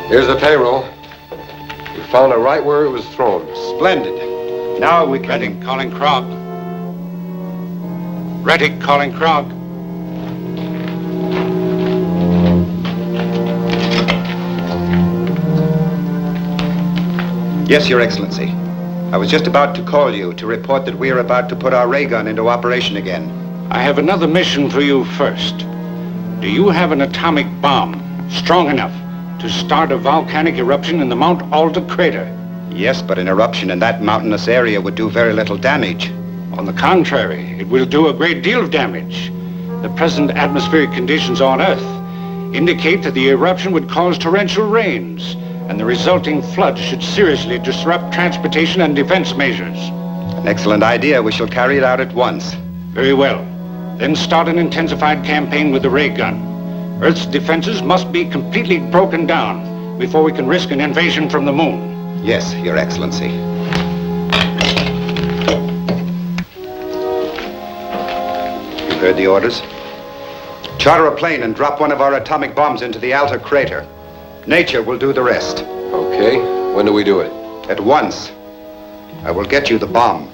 Here's the payroll. We found it right where it was thrown. Splendid. Now we can... Rettig calling Krog. Rettig calling Krog. Yes, Your Excellency. I was just about to call you to report that we are about to put our ray gun into operation again. I have another mission for you first. Do you have an atomic bomb strong enough to start a volcanic eruption in the Mount Alta crater? Yes, but an eruption in that mountainous area would do very little damage. On the contrary, it will do a great deal of damage. The present atmospheric conditions on Earth indicate that the eruption would cause torrential rains, and the resulting flood should seriously disrupt transportation and defense measures. An excellent idea. We shall carry it out at once. Very well. Then start an intensified campaign with the ray gun. Earth's defenses must be completely broken down before we can risk an invasion from the moon. Yes, Your Excellency. You heard the orders? Charter a plane and drop one of our atomic bombs into the outer crater. Nature will do the rest. Okay. When do we do it? At once. I will get you the bomb.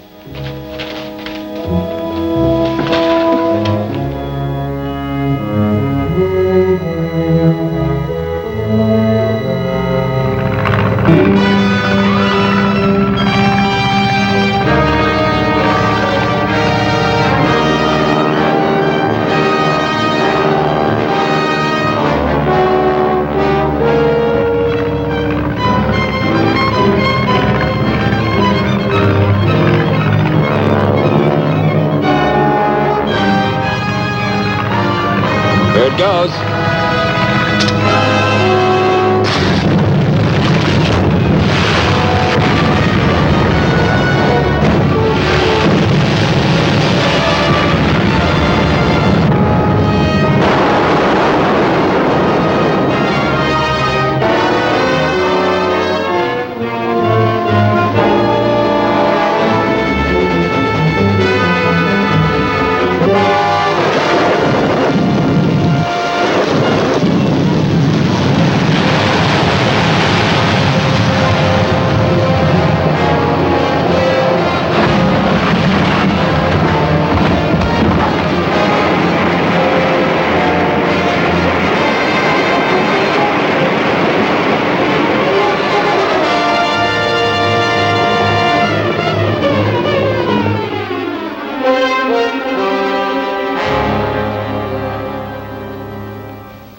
There it goes.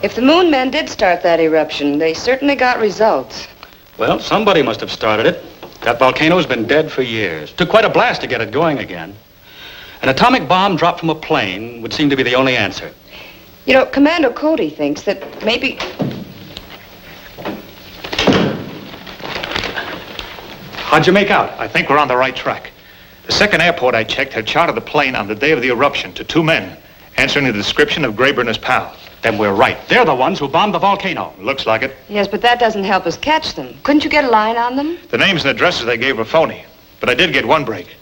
If the moon men did start that eruption, they certainly got results. Well, somebody must have started it. That volcano's been dead for years. Took quite a blast to get it going again. An atomic bomb dropped from a plane would seem to be the only answer. You know, Commando Cody thinks that maybe... How'd you make out? I think we're on the right track. The second airport I checked had chartered the plane on the day of the eruption to 2 men, answering the description of Graber and his pal. Then we're right. They're the ones who bombed the volcano. Looks like it. Yes, but that doesn't help us catch them. Couldn't you get a line on them? The names and addresses they gave were phony, but I did get one break.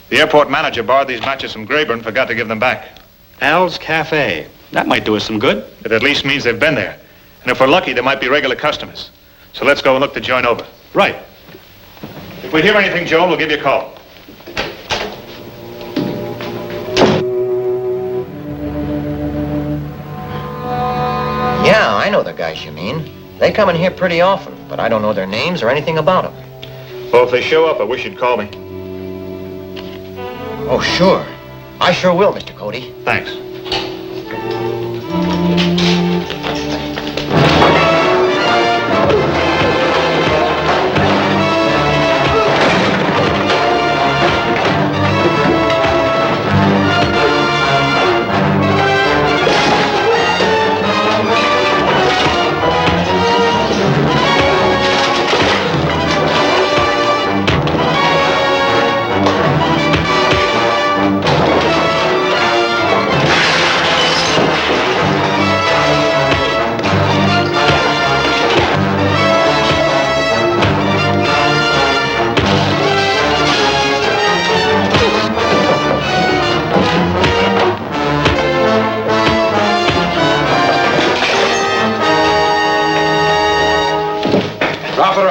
The airport manager borrowed these matches from Graber and forgot to give them back. Al's Cafe. That might do us some good. It at least means they've been there. And if we're lucky, they might be regular customers. So let's go and look the joint over. Right. If we hear anything, Joel, we'll give you a call. Yeah, I know the guys you mean. They come in here pretty often, but I don't know their names or anything about them. Well, if they show up, I wish you'd call me. Oh, sure. I sure will, Mr. Cody. Thanks.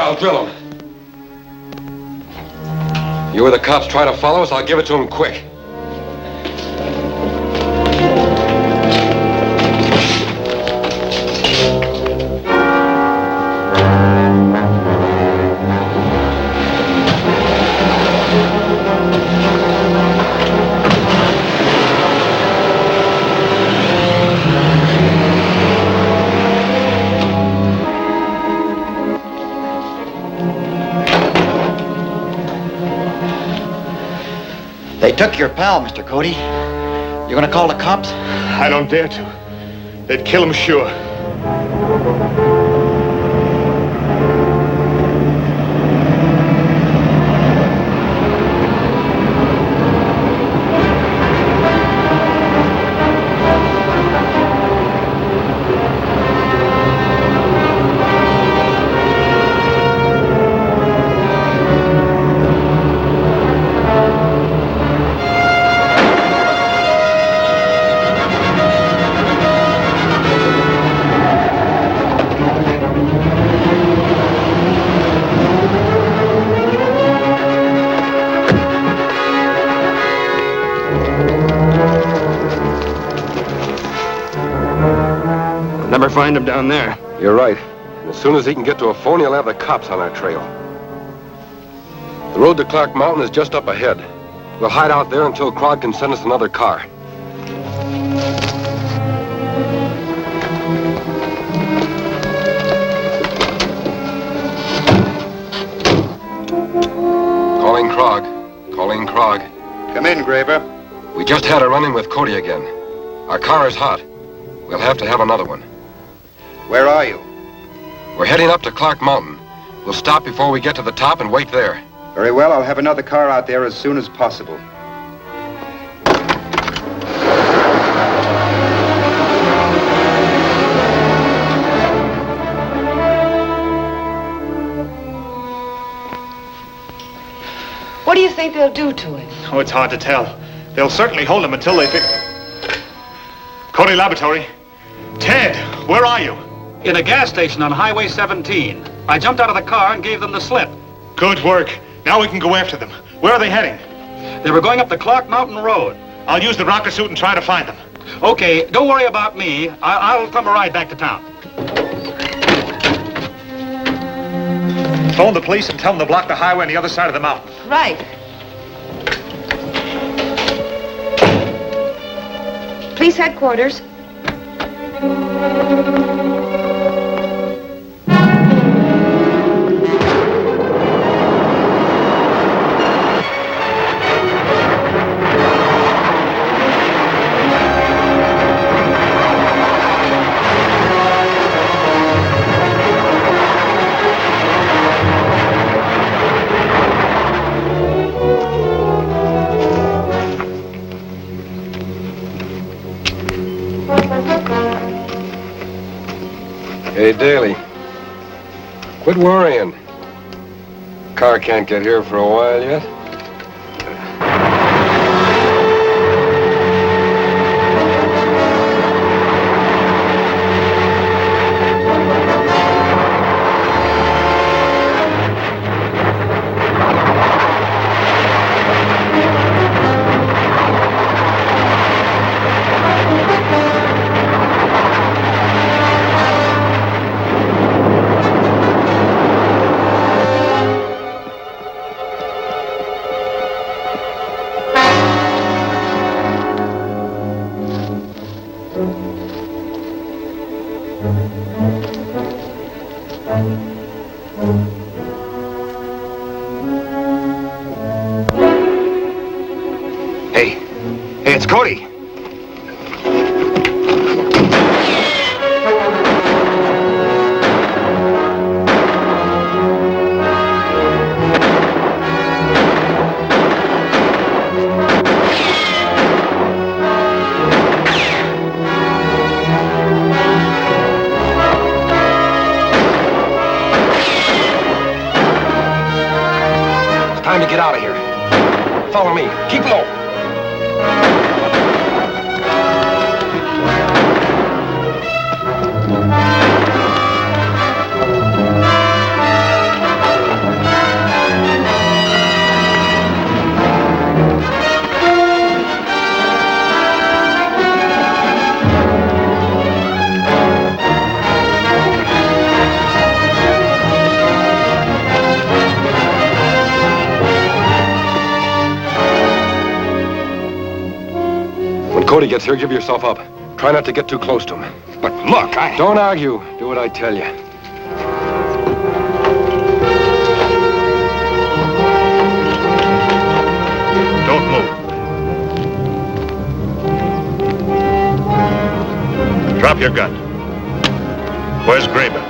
I'll drill him. You or the cops try to follow us, I'll give it to them quick. They took your pal, Mr. Cody. You gonna call the cops? I don't dare to. They'd kill him sure. never find him down there. You're right. And as soon as he can get to a phone, he'll have the cops on our trail. The road to Clark Mountain is just up ahead. We'll hide out there until Krog can send us another car. Calling Krog. Calling Krog. Come in, Graver. We just had a run-in with Cody again. Our car is hot. We'll have to have another one. Where are you? We're heading up to Clark Mountain. We'll stop before we get to the top and wait there. Very well, I'll have another car out there as soon as possible. What do you think they'll do to him? Oh, it's hard to tell. They'll certainly hold him until they Cody Laboratory. Ted, where are you? In a gas station on Highway 17. I jumped out of the car and gave them the slip. Good work. Now we can go after them. Where are they heading? They were going up the Clark Mountain Road. I'll use the rocket suit and try to find them. Okay, don't worry about me. I'll come a ride back to town. Phone the police and tell them to block the highway on the other side of the mountain. Right. Police headquarters. Hey, Daly. Quit worrying. Car can't get here for a while yet. Hey, it's Cody. It's time to get out of here. Follow me. Keep low. When Cody gets here, give yourself up. Try not to get too close to him. But look, Don't argue. Do what I tell you. Don't move. Drop your gun. Where's Graber?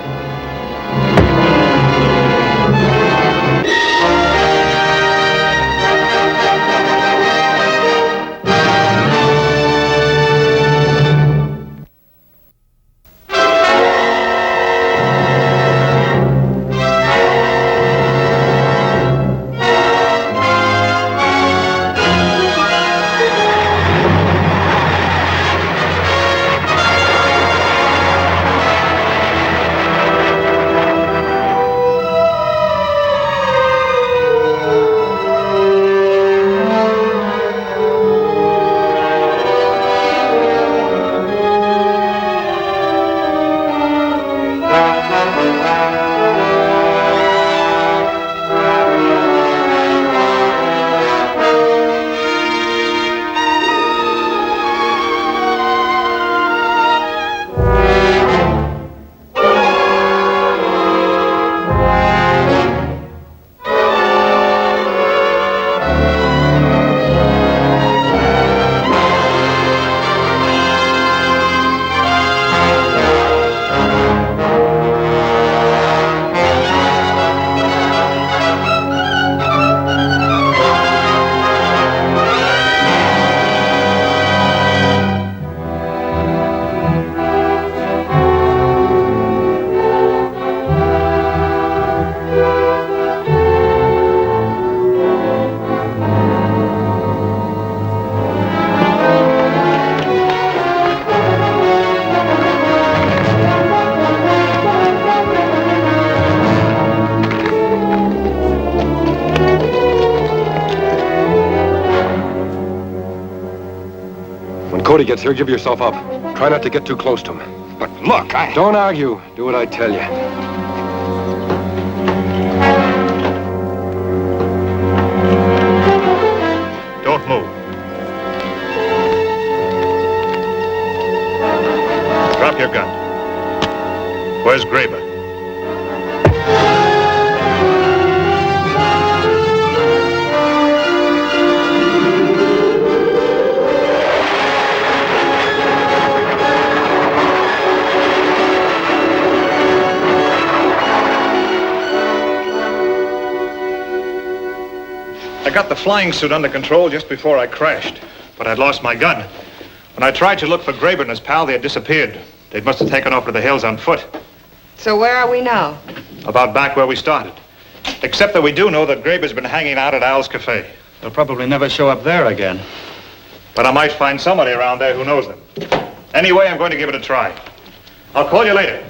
Cody gets here, give yourself up. Try not to get too close to him. But look, Don't argue. Do what I tell you. Don't move. Drop your gun. Where's Graber? I got the flying suit under control just before I crashed, but I'd lost my gun. When I tried to look for Graber and his pal, they had disappeared. They must have taken off to the hills on foot. So where are we now? About back where we started. Except that we do know that Graber's been hanging out at Al's Cafe. They'll probably never show up there again. But I might find somebody around there who knows them. Anyway, I'm going to give it a try. I'll call you later.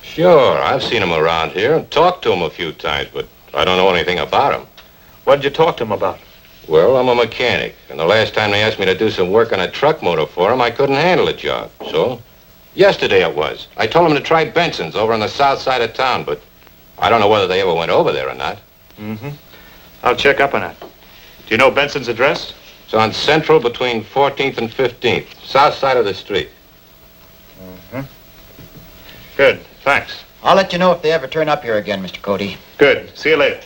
Sure, I've seen him around here and talked to him a few times, but I don't know anything about him. What did you talk to him about? Well, I'm a mechanic, and the last time they asked me to do some work on a truck motor for them, I couldn't handle the job. So, yesterday it was. I told them to try Benson's over on the south side of town, but I don't know whether they ever went over there or not. Mm-hmm. I'll check up on that. Do you know Benson's address? It's on Central between 14th and 15th, south side of the street. Mm-hmm. Good, thanks. I'll let you know if they ever turn up here again, Mr. Cody. Good. See you later.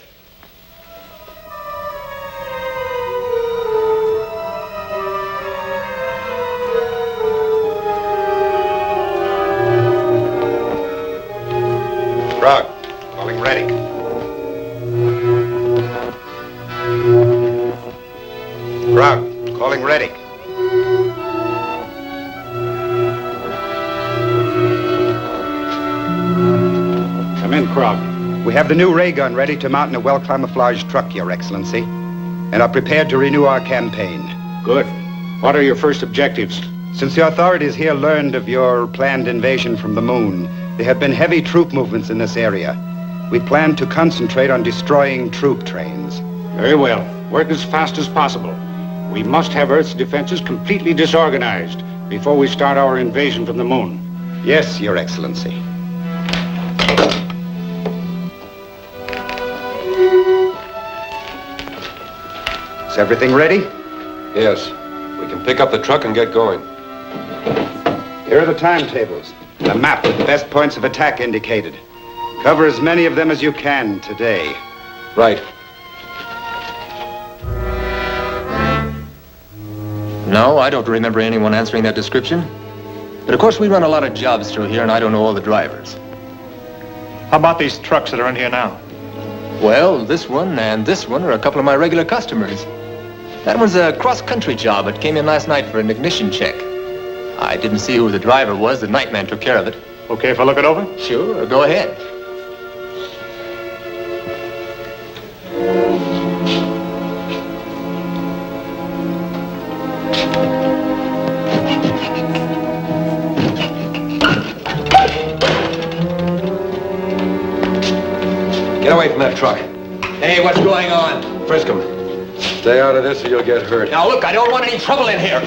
Frog, calling ready. Frog, calling ready. Come in, Krog. We have the new ray gun ready to mount in a well-camouflaged truck, Your Excellency, and are prepared to renew our campaign. Good. What are your first objectives? Since the authorities here learned of your planned invasion from the moon, there have been heavy troop movements in this area. We plan to concentrate on destroying troop trains. Very well. Work as fast as possible. We must have Earth's defenses completely disorganized before we start our invasion from the moon. Yes, Your Excellency. Is everything ready? Yes. We can pick up the truck and get going. Here are the timetables. And a map with the best points of attack indicated. Cover as many of them as you can today. Right. No, I don't remember anyone answering that description. But of course we run a lot of jobs through here and I don't know all the drivers. How about these trucks that are in here now? Well, this one and this one are a couple of my regular customers. That one's a cross-country job. It came in last night for an ignition check. I didn't see who the driver was. The nightman took care of it. Okay if I look it over? Sure, go ahead. Get away from that truck. Hey, what's going on? Frisk him. Stay out of this or you'll get hurt. Now look, I don't want any trouble in here.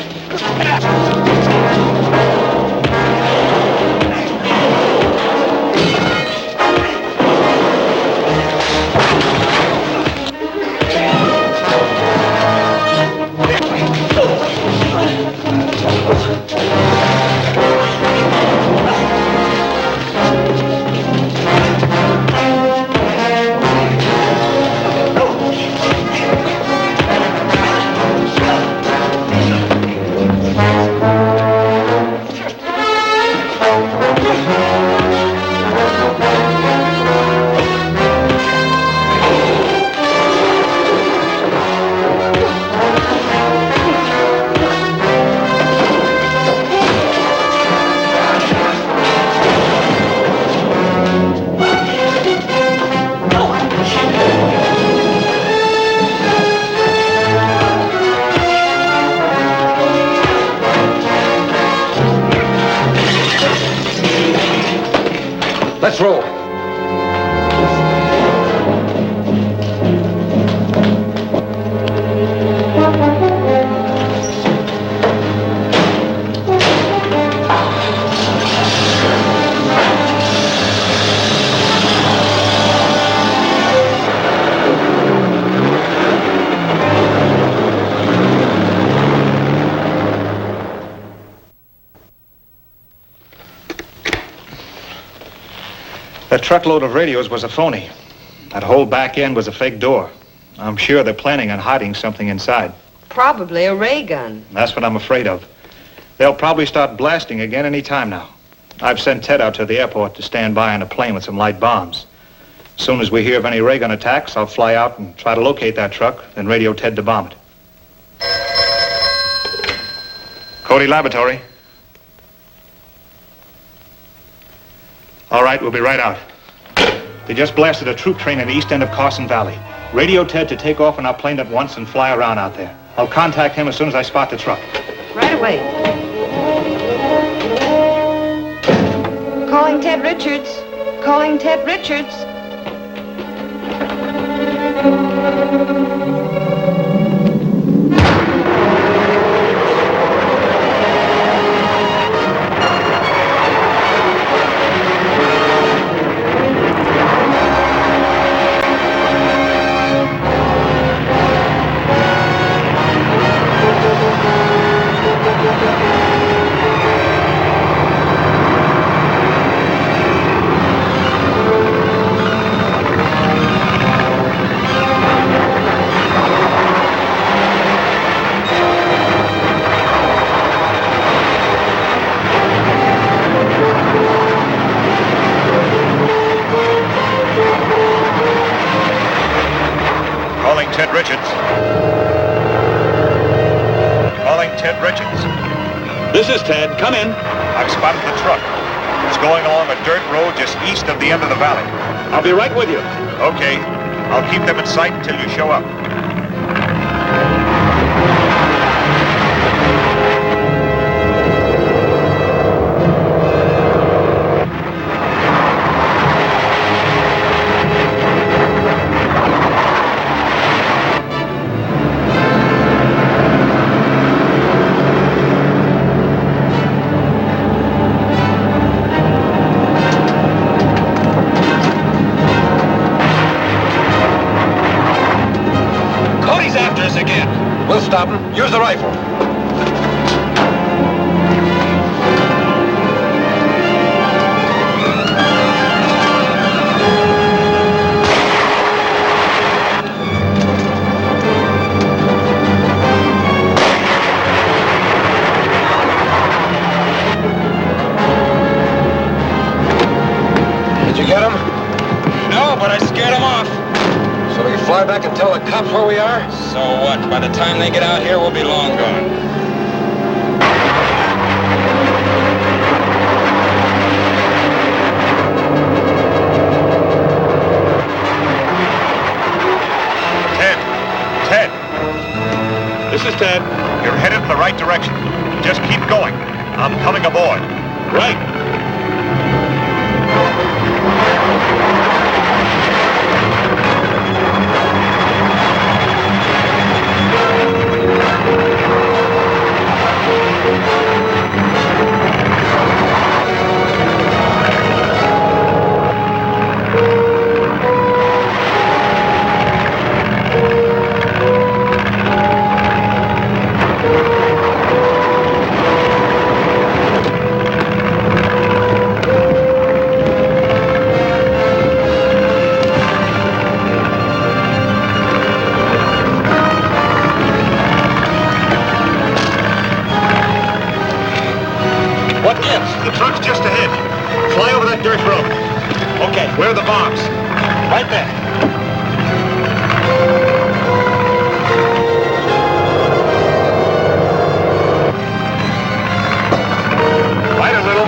Let's roll. That truckload of radios was a phony. That whole back end was a fake door. I'm sure they're planning on hiding something inside. Probably a ray gun. That's what I'm afraid of. They'll probably start blasting again any time now. I've sent Ted out to the airport to stand by on a plane with some light bombs. As soon as we hear of any ray gun attacks, I'll fly out and try to locate that truck, then radio Ted to bomb it. Cody Laboratory. All right, we'll be right out. They just blasted a troop train in the east end of Carson Valley. Radio Ted to take off on our plane at once and fly around out there. I'll contact him as soon as I spot the truck. Right away. Calling Ted Richards. Calling Ted Richards. This is Ted. Come in. I've spotted the truck. It's going along a dirt road just east of the end of the valley. I'll be right with you. Okay. I'll keep them in sight until you show up. Stop him. Use the rifle. Did you get him? No, but I scared him off. So we can fly back and tell the cops where we are? So what? By the time they get out here, we'll be long gone. Ted. This is Ted. You're headed in the right direction. Just keep going. I'm coming aboard. Right. Where are the bombs? Right there. Light a little.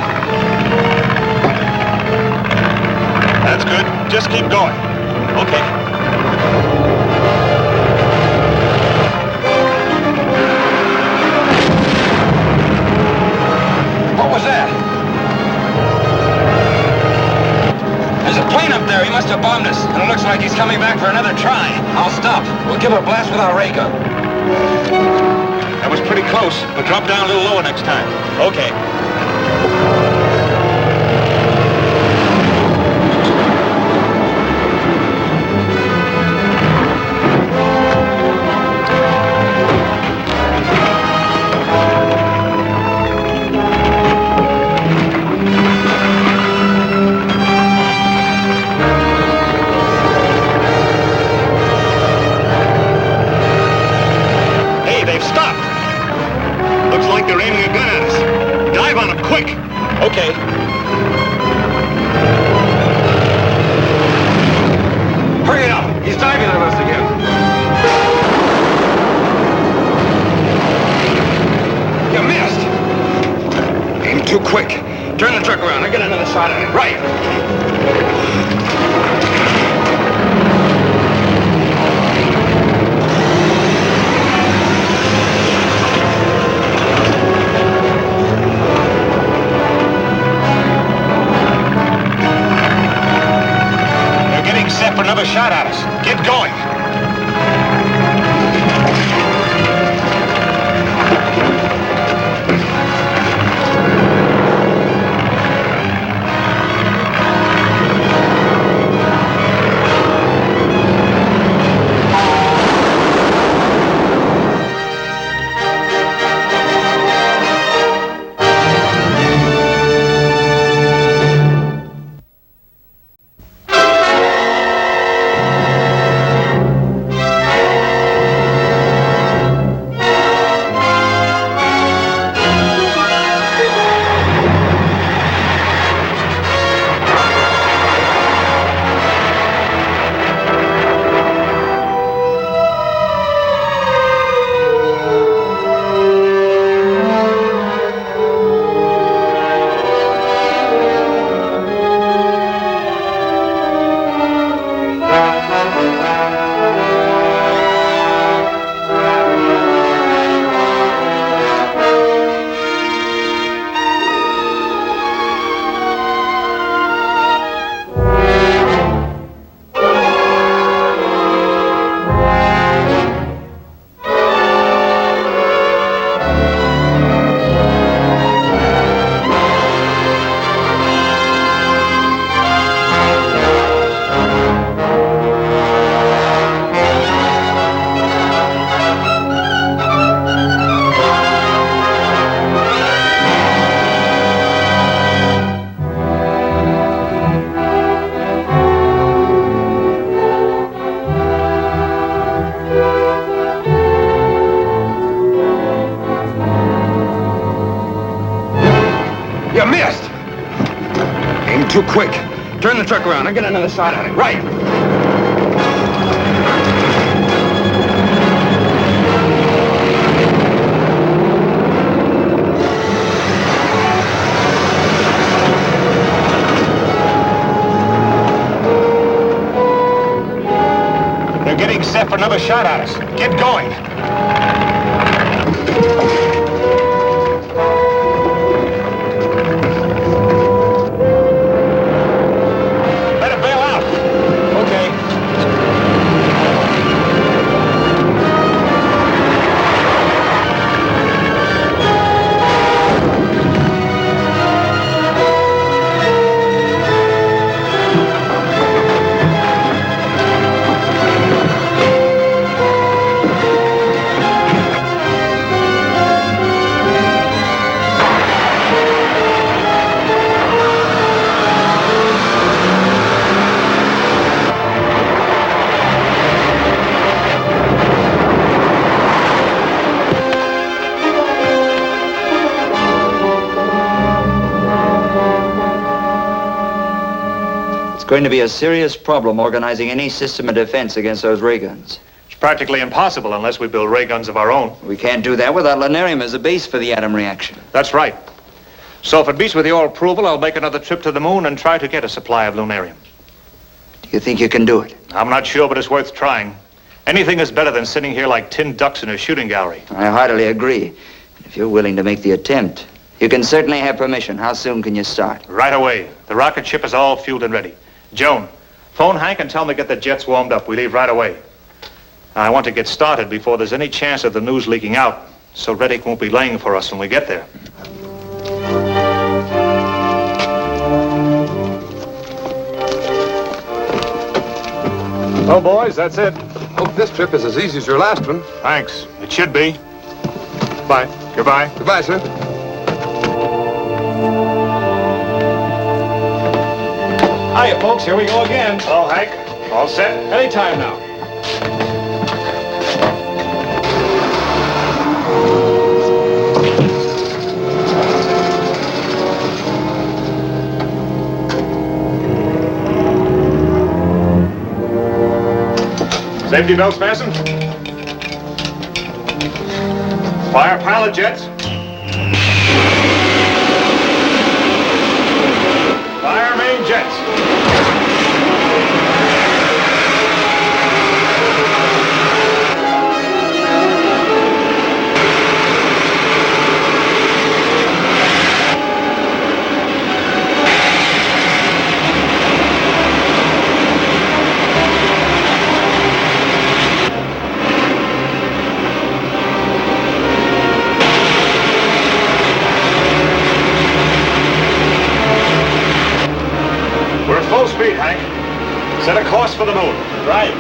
That's good. Just keep going. Okay. What was that? There's a plane up there. He must have bombed us. And it looks like he's coming back for another try. I'll stop. We'll give it a blast with our ray gun. That was pretty close, but drop down a little lower next time. Okay. Okay. Hurry it up! He's diving on us again. You missed! Aim too quick. Turn the truck around. I get another shot at it. Right! Set for another shot at us. Get going. You missed! Aim too quick. Turn the truck around. I get another shot at it. Right! They're getting set for another shot at us. Get going. Better bail out. Okay. It's going to be a serious problem organizing any system of defense against those ray guns. It's practically impossible unless we build ray guns of our own. We can't do that without lunarium as a base for the atom reaction. That's right. So if it beats with your approval, I'll make another trip to the moon and try to get a supply of lunarium. Do you think you can do it? I'm not sure, but it's worth trying. Anything is better than sitting here like tin ducks in a shooting gallery. I heartily agree. If you're willing to make the attempt, you can certainly have permission. How soon can you start? Right away. The rocket ship is all fueled and ready. Joan, phone Hank and tell him to get the jets warmed up. We leave right away. I want to get started before there's any chance of the news leaking out, so Reddick won't be laying for us when we get there. Well, boys, that's it. Hope this trip is as easy as your last one. Thanks. It should be. Bye. Goodbye. Goodbye, sir. Hiya, folks. Here we go again. Hello, Hank. All set? Anytime now. Safety belts fastened. Fire pilot jets. Fire main jets. We're at full speed, Hank. Set a course for the moon. Right.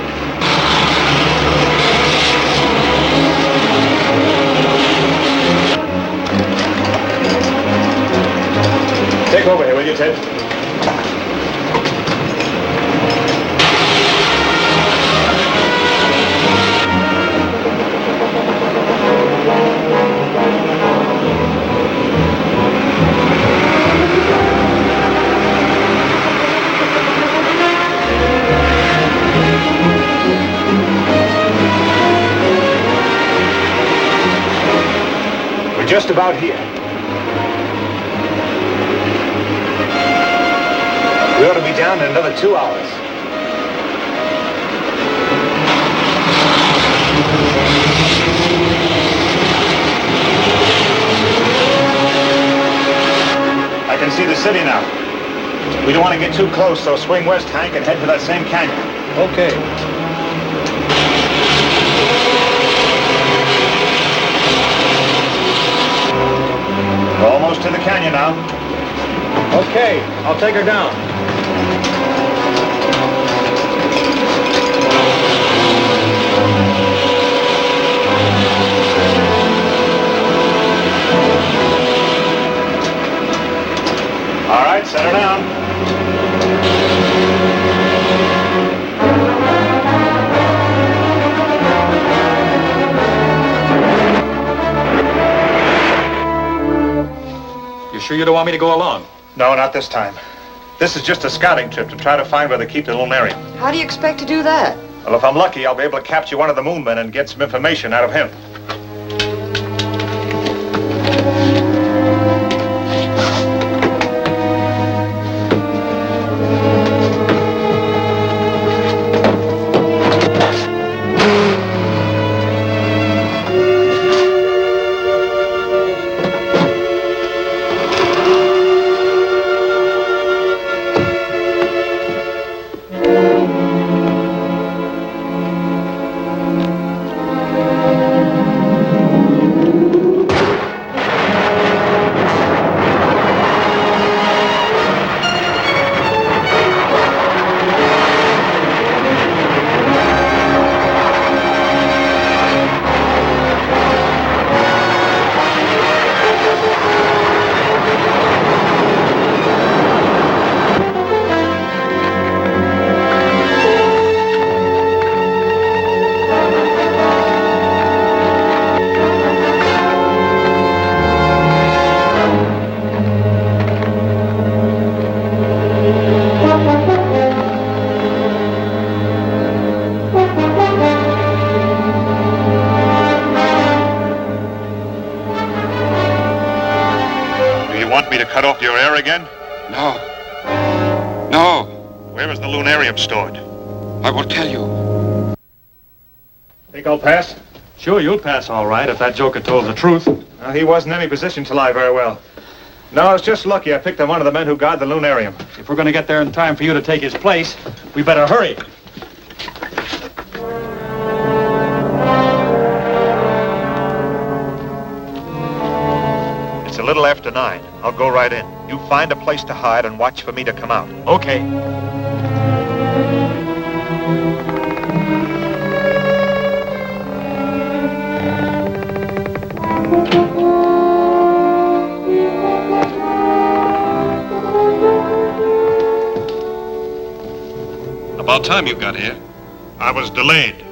Take over here, will you, Ted? We're just about here. We ought to be down in another 2 hours. I can see the city now. We don't want to get too close, so swing west, Hank, and head for that same canyon. Okay. We're almost to the canyon now. Okay, I'll take her down. All right, set her down. You sure you don't want me to go along? No, not this time. This is just a scouting trip to try to find where they keep the lunarium. How do you expect to do that? Well, if I'm lucky, I'll be able to capture one of the moonmen and get some information out of him. Cut off your air again? No. No. Where is the lunarium stored? I will tell you. Think I'll pass? Sure, you'll pass all right if that joker told the truth. Well, he wasn't in any position to lie very well. No, I was just lucky I picked up one of the men who guard the lunarium. If we're going to get there in time for you to take his place, we better hurry. It's a little after 9. I'll go right in. You find a place to hide and watch for me to come out. Okay. About time you got here. I was delayed.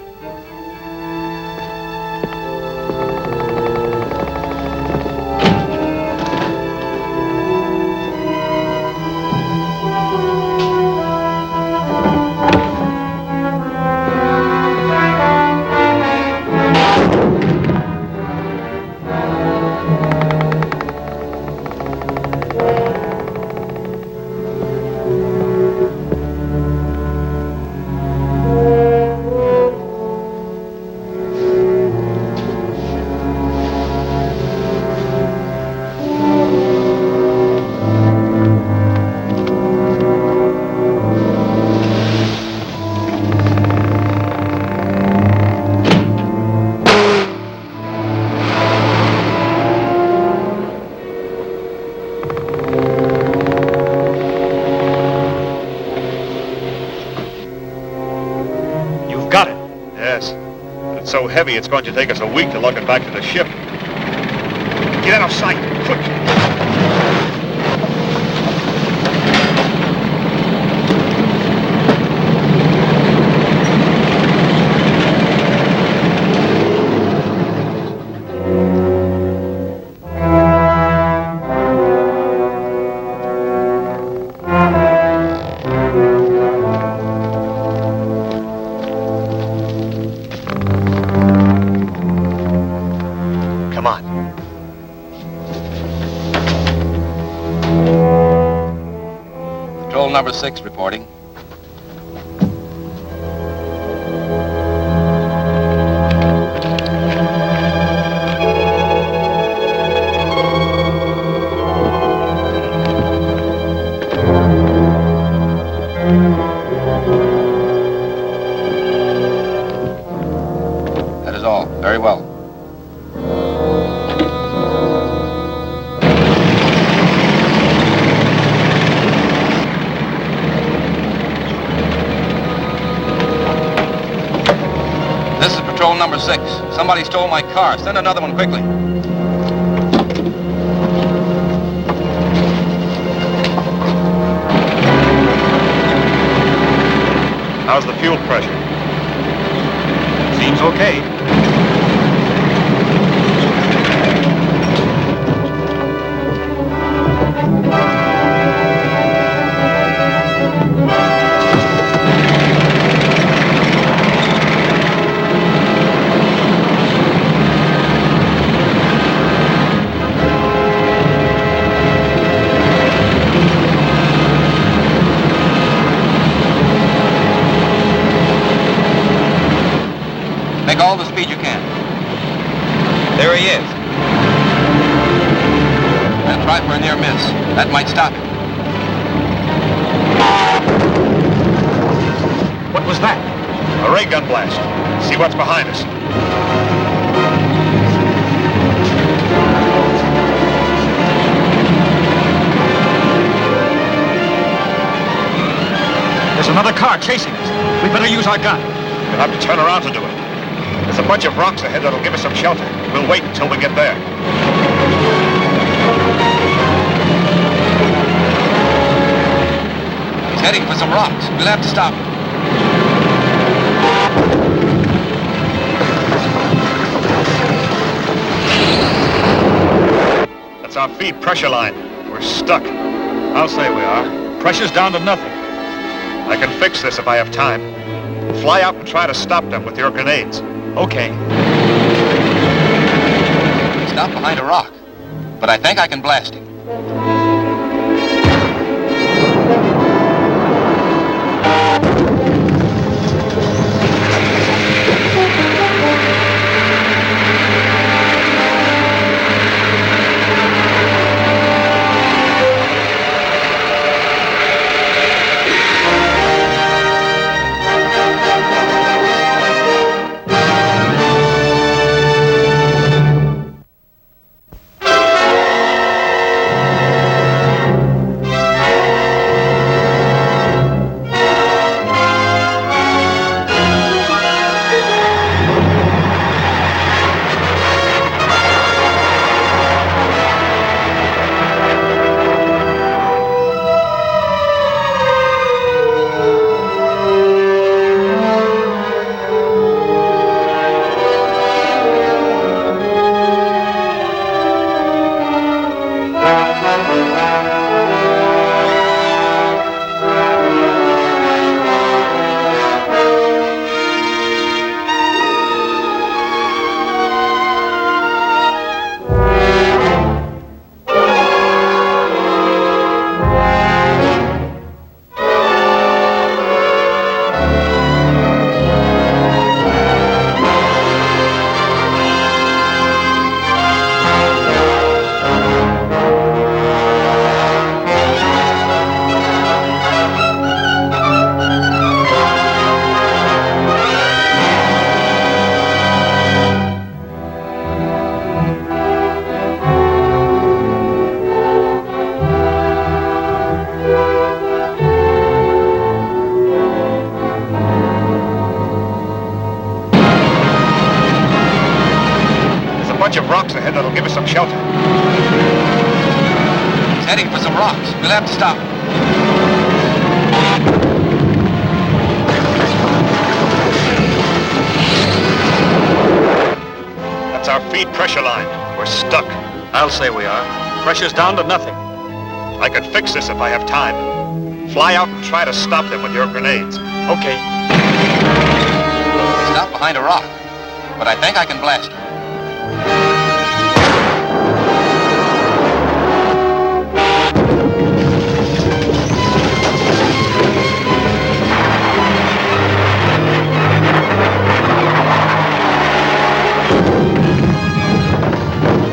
heavy, it's going to take us a week to lug it back to the ship. Get out of sight, quick! Number 6 reporting. That is all. Very well. This is patrol number 6. Somebody stole my car. Send another one quickly. How's the fuel pressure? Seems okay. Make all the speed you can. There he is. I'll try for a near miss. That might stop him. What was that? A ray gun blast. See what's behind us. There's another car chasing us. We better use our gun. We'll have to turn around to do it. There's a bunch of rocks ahead that'll give us some shelter. We'll wait until we get there. He's heading for some rocks. We'll have to stop him. That's our feed pressure line. We're stuck. I'll say we are. Pressure's down to nothing. I can fix this if I have time. Fly out and try to stop them with your grenades. Okay. He stopped behind a rock, but I think I can blast him. bunch of rocks ahead that'll give us some shelter. He's heading for some rocks. We'll have to stop him. That's our feed pressure line. We're stuck. I'll say we are. Pressure's down to nothing. I can fix this if I have time. Fly out and try to stop them with your grenades. Okay. They stopped behind a rock, but I think I can blast him.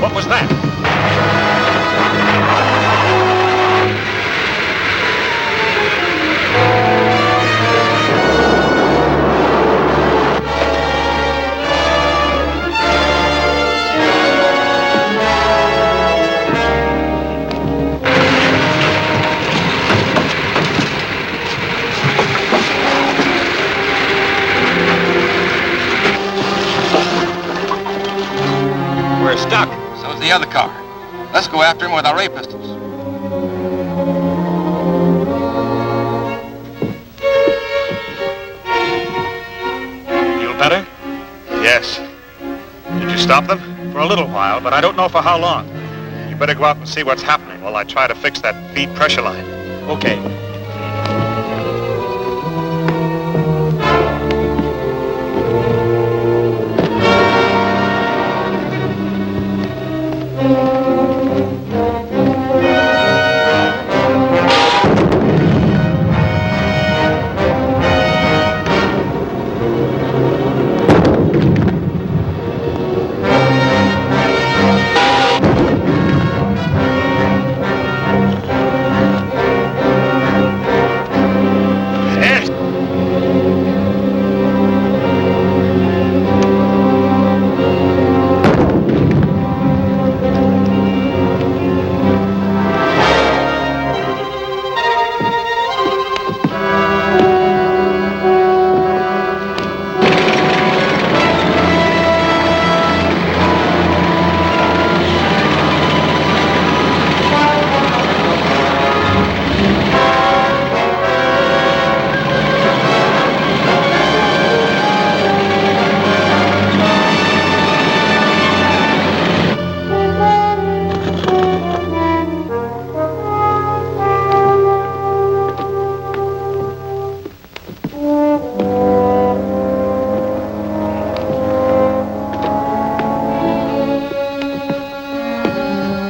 What was that? We're stuck. So's the other car. Let's go after him with our ray pistols. Feel better? Yes. Did you stop them? For a little while, but I don't know for how long. You better go out and see what's happening while I try to fix that feed pressure line. Okay.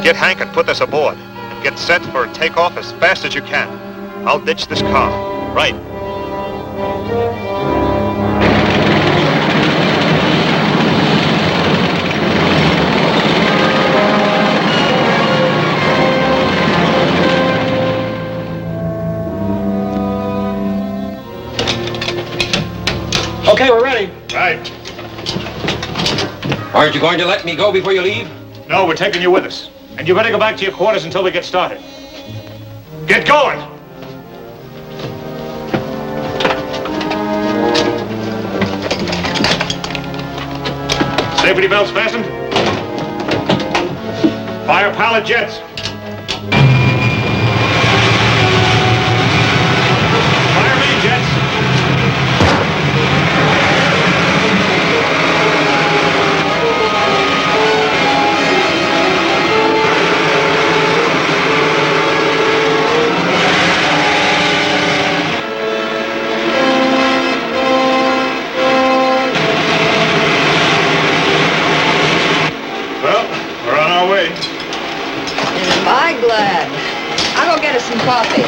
Get Hank and put this aboard. And get set for takeoff as fast as you can. I'll ditch this car. Right. Okay, we're ready. Right. Aren't you going to let me go before you leave? No, we're taking you with us. And you better go back to your quarters until we get started. Get going! Safety belts fastened? Fire pilot jets. Fire main jets. Am I glad? I'll go get us some coffee.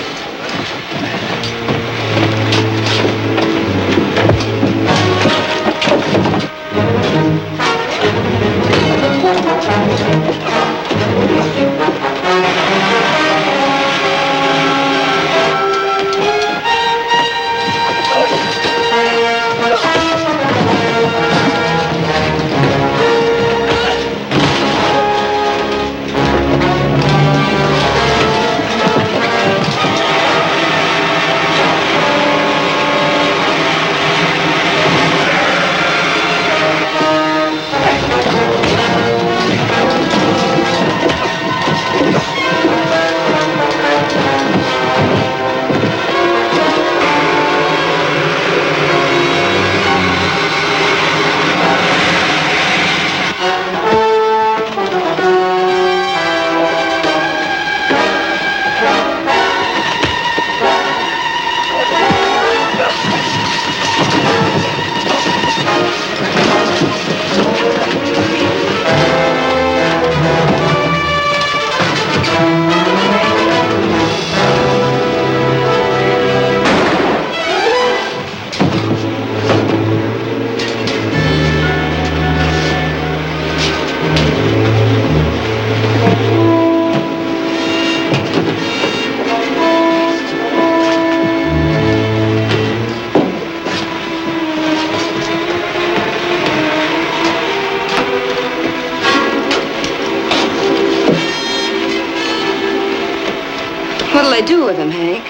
they do with him, Hank?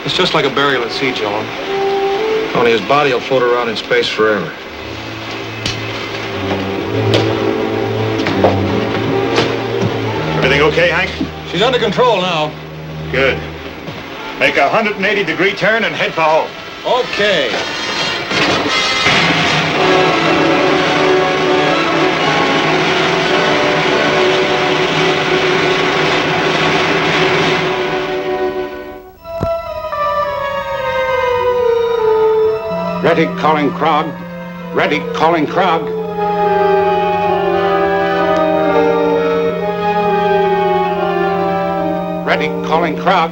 It's just like a burial at sea, Joan. Only his body will float around in space forever. Everything okay, Hank? She's under control now. Good. Make a 180-degree turn and head for home. Okay. Ready, calling Krog. Ready, calling Krog. Ready, calling Krog.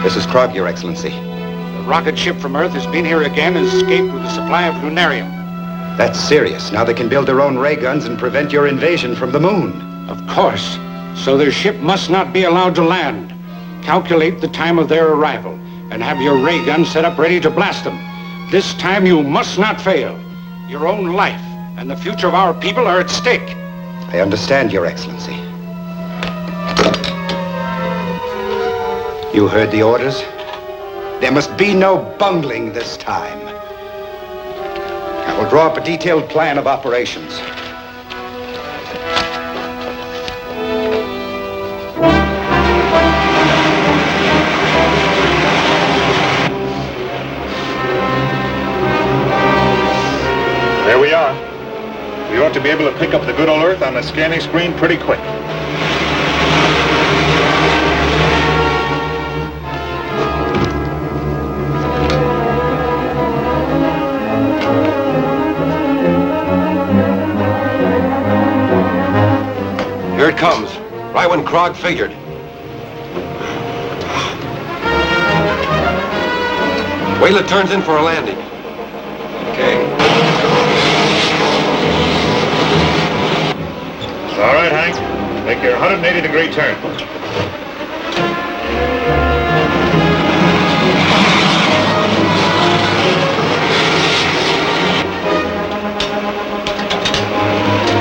This is Krog, Your Excellency. The rocket ship from Earth has been here again and escaped with a supply of lunarium. That's serious. Now they can build their own ray guns and prevent your invasion from the moon. Of course. So their ship must not be allowed to land. Calculate the time of their arrival and have your ray gun set up ready to blast them. This time you must not fail. Your own life and the future of our people are at stake. I understand, Your Excellency. You heard the orders? There must be no bungling this time. I will draw up a detailed plan of operations. There we are. We ought to be able to pick up the good old Earth on the scanning screen pretty quick. Here it comes, right when Krog figured. Wait till it turns in for a landing. Okay. All right, Hank. Make your 180-degree turn.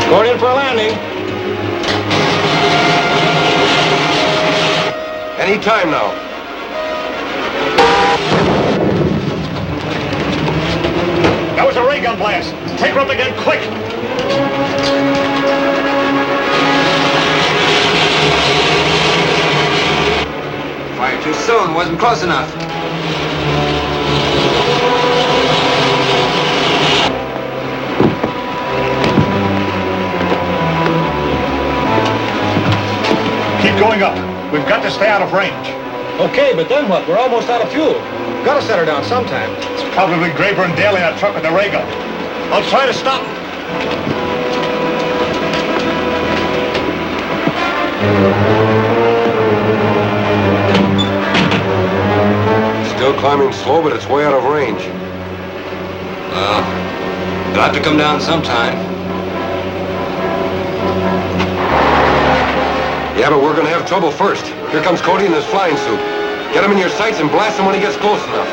Going in for a landing. Any time now. That was a ray gun blast. Take her up again, quick. Fired too soon. Wasn't close enough. Keep going up. We've got to stay out of range. Okay, but then what? We're almost out of fuel. Gotta set her down sometime. It's probably Graper and Daly in that truck with the ray gun. I'll try to stop them. Still climbing slow, but it's way out of range. Well, it'll have to come down sometime. Yeah, but we're gonna have trouble first. Here comes Cody in his flying suit. Get him in your sights and blast him when he gets close enough.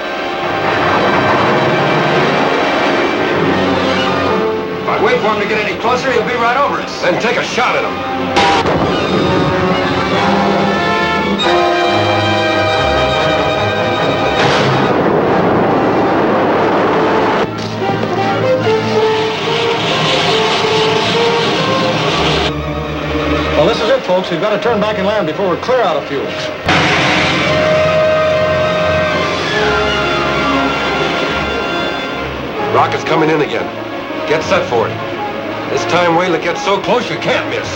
If I wait for him to get any closer, he'll be right over us. Then take a shot at him. Well, this is it, folks. We've got to turn back and land before we're clear out of fuel. Rocket's coming in again. Get set for it. This time, wait till it gets so close you can't miss.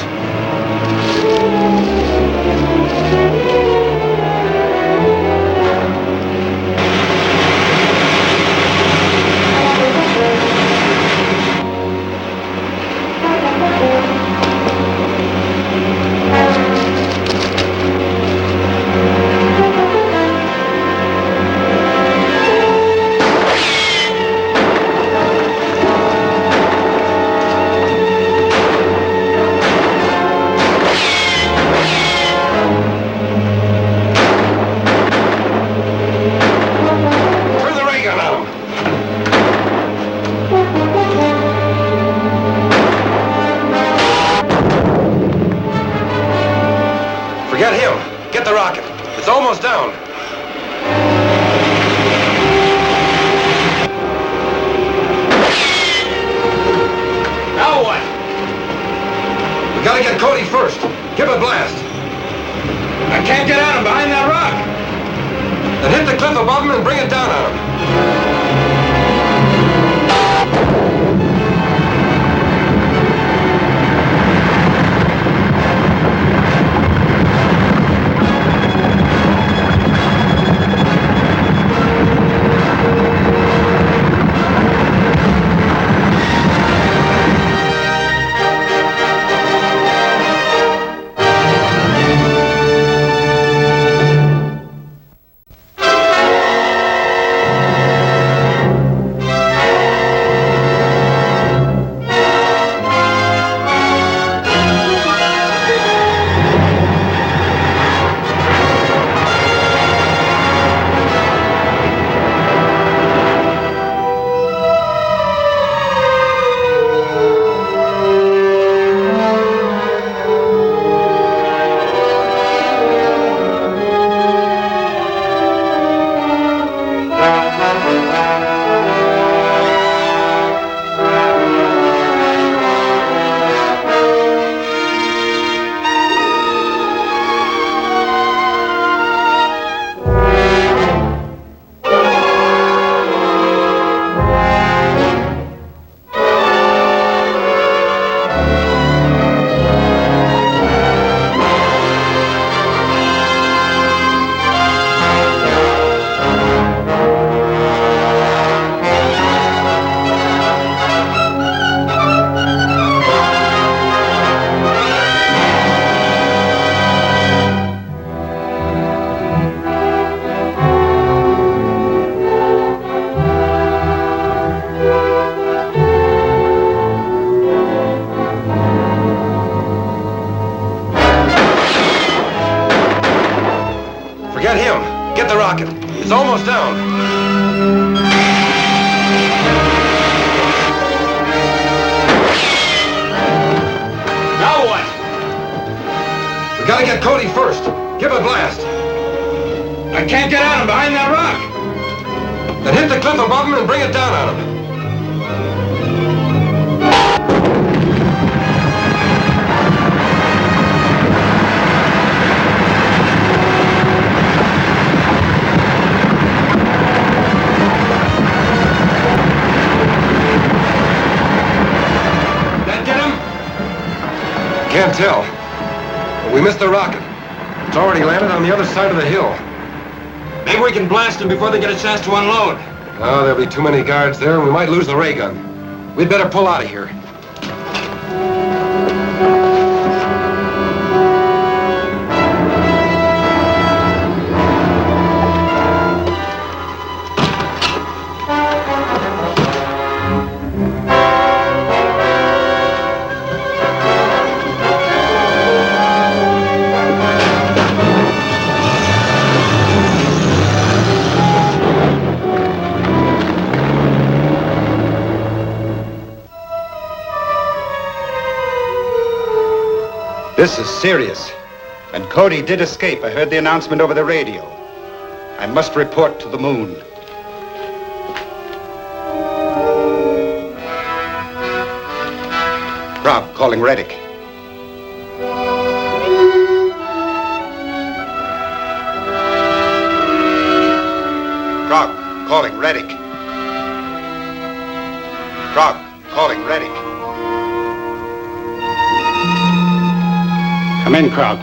Forget him. Get the rocket. It's almost down. Now what? We gotta get Cody first. Give a blast. I can't get at him behind that rock. Then hit the cliff above him and bring it down on him. Forget him. Get the rocket. It's almost down. Now what? We gotta get Cody first. Give a blast. I can't get at him behind that rock. Then hit the cliff above him and bring it down on him. Can't tell. But we missed the rocket. It's already landed on the other side of the hill. Maybe we can blast them before they get a chance to unload. Oh, there'll be too many guards there, and we might lose the ray gun. We'd better pull out of here. This is serious. And Cody did escape. I heard the announcement over the radio. I must report to the moon. Rob, calling Reddick. Rob, calling Reddick. Rob, calling Reddick. Come in, Krog.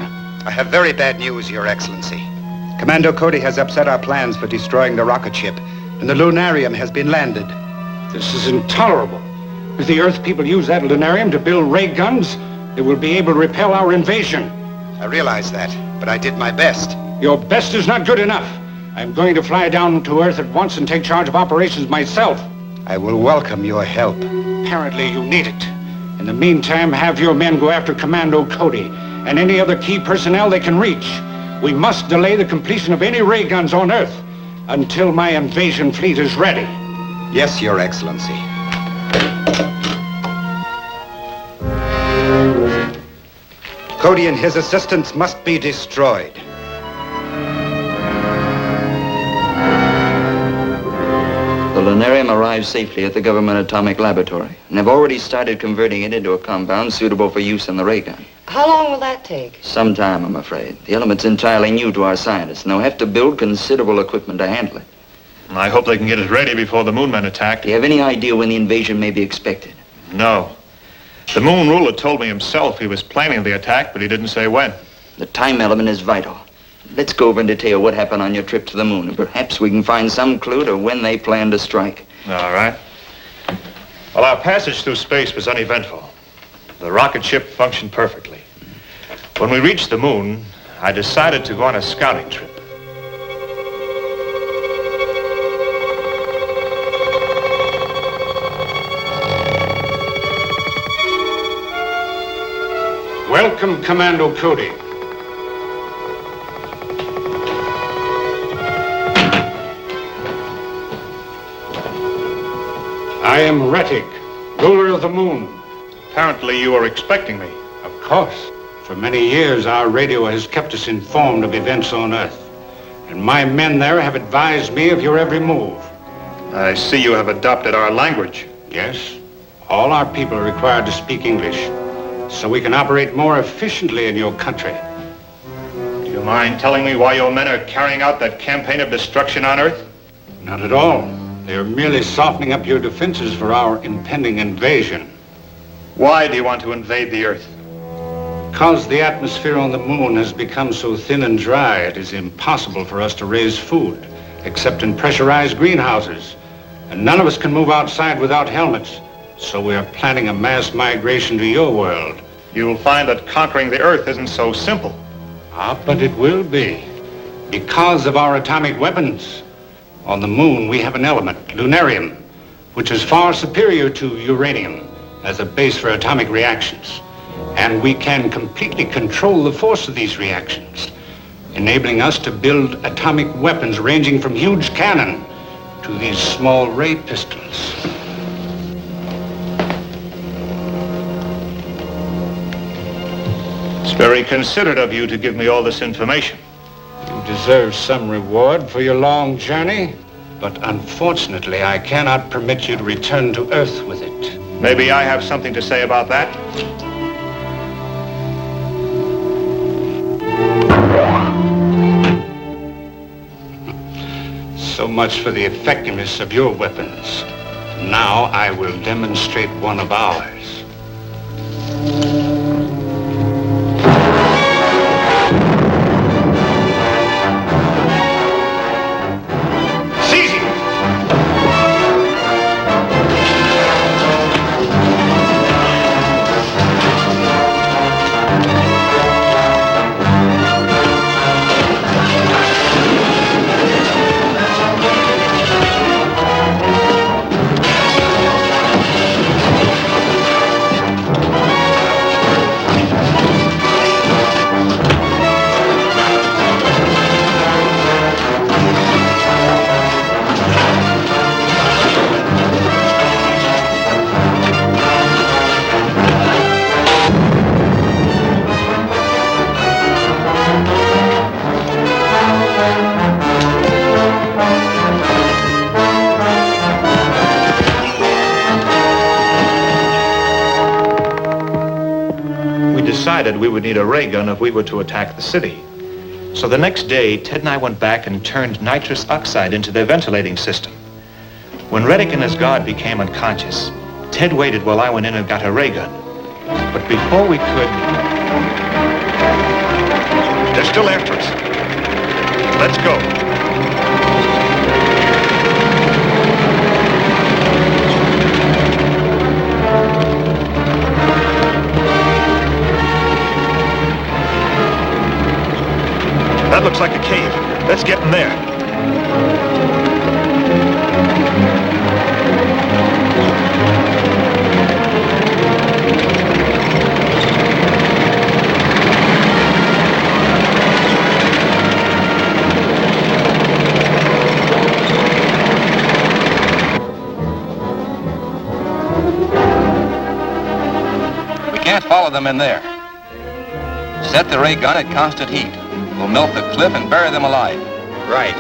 I have very bad news, Your Excellency. Commando Cody has upset our plans for destroying the rocket ship, and the lunarium has been landed. This is intolerable. If the Earth people use that lunarium to build ray guns, they will be able to repel our invasion. I realize that, but I did my best. Your best is not good enough. I'm going to fly down to Earth at once and take charge of operations myself. I will welcome your help. Apparently you need it. In the meantime, have your men go after Commando Cody and any other key personnel they can reach. We must delay the completion of any ray guns on Earth until my invasion fleet is ready. Yes, Your Excellency. Cody and his assistants must be destroyed. The lunarium arrived safely at the government atomic laboratory, and have already started converting it into a compound suitable for use in the ray gun. How long will that take? Some time, I'm afraid. The element's entirely new to our scientists, and they'll have to build considerable equipment to handle it. I hope they can get it ready before the moon men attack. Do you have any idea when the invasion may be expected? No. The moon ruler told me himself he was planning the attack, but he didn't say when. The time element is vital. Let's go over in detail what happened on your trip to the moon, and perhaps we can find some clue to when they plan to strike. All right. Well, our passage through space was uneventful. The rocket ship functioned perfectly. When we reached the moon, I decided to go on a scouting trip. Welcome, Commando Cody. I am Rettig, ruler of the moon. Apparently you were expecting me. Of course. For many years, our radio has kept us informed of events on Earth. And my men there have advised me of your every move. I see you have adopted our language. Yes. All our people are required to speak English, so we can operate more efficiently in your country. Do you mind telling me why your men are carrying out that campaign of destruction on Earth? Not at all. They are merely softening up your defenses for our impending invasion. Why do you want to invade the Earth? Because the atmosphere on the moon has become so thin and dry, it is impossible for us to raise food, except in pressurized greenhouses. And none of us can move outside without helmets. So we are planning a mass migration to your world. You'll find that conquering the Earth isn't so simple. But it will be. Because of our atomic weapons. On the moon, we have an element, lunarium, which is far superior to uranium as a base for atomic reactions. And we can completely control the force of these reactions, enabling us to build atomic weapons ranging from huge cannon to these small ray pistols. It's very considerate of you to give me all this information. You deserve some reward for your long journey, but unfortunately, I cannot permit you to return to Earth with it. Maybe I have something to say about that? So much for the effectiveness of your weapons. Now I will demonstrate one of ours. We would need a ray gun if we were to attack the city. So the next day, Ted and I went back and turned nitrous oxide into their ventilating system. When Rettig and his guard became unconscious, Ted waited while I went in and got a ray gun. But before we could... They're still after us. Let's go. That looks like a cave. Let's get in there. We can't follow them in there. Set the ray gun at constant heat. We'll melt the cliff and bury them alive. Right.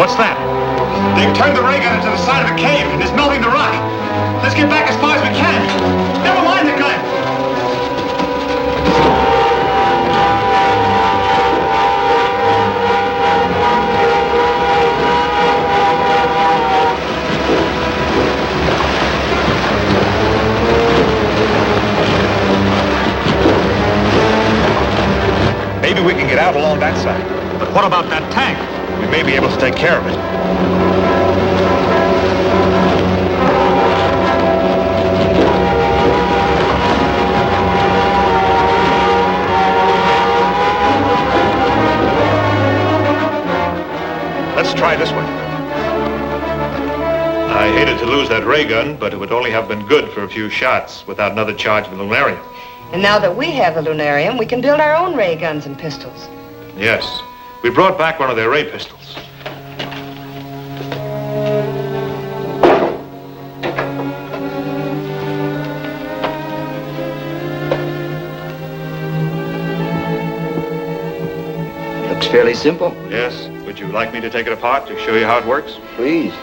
What's that? They've turned the ray gun into the side of the cave and it's melting the rock. Let's get back as far as we can. Never mind the gun. Maybe we can get out along that side. But what about that tank? We may be able to take care of it. Let's try this one. I hated to lose that ray gun, but it would only have been good for a few shots without another charge of the lunarium. And now that we have the lunarium, we can build our own ray guns and pistols. Yes. We brought back one of their ray pistols. Looks fairly simple. Yes. Would you like me to take it apart to show you how it works? Please.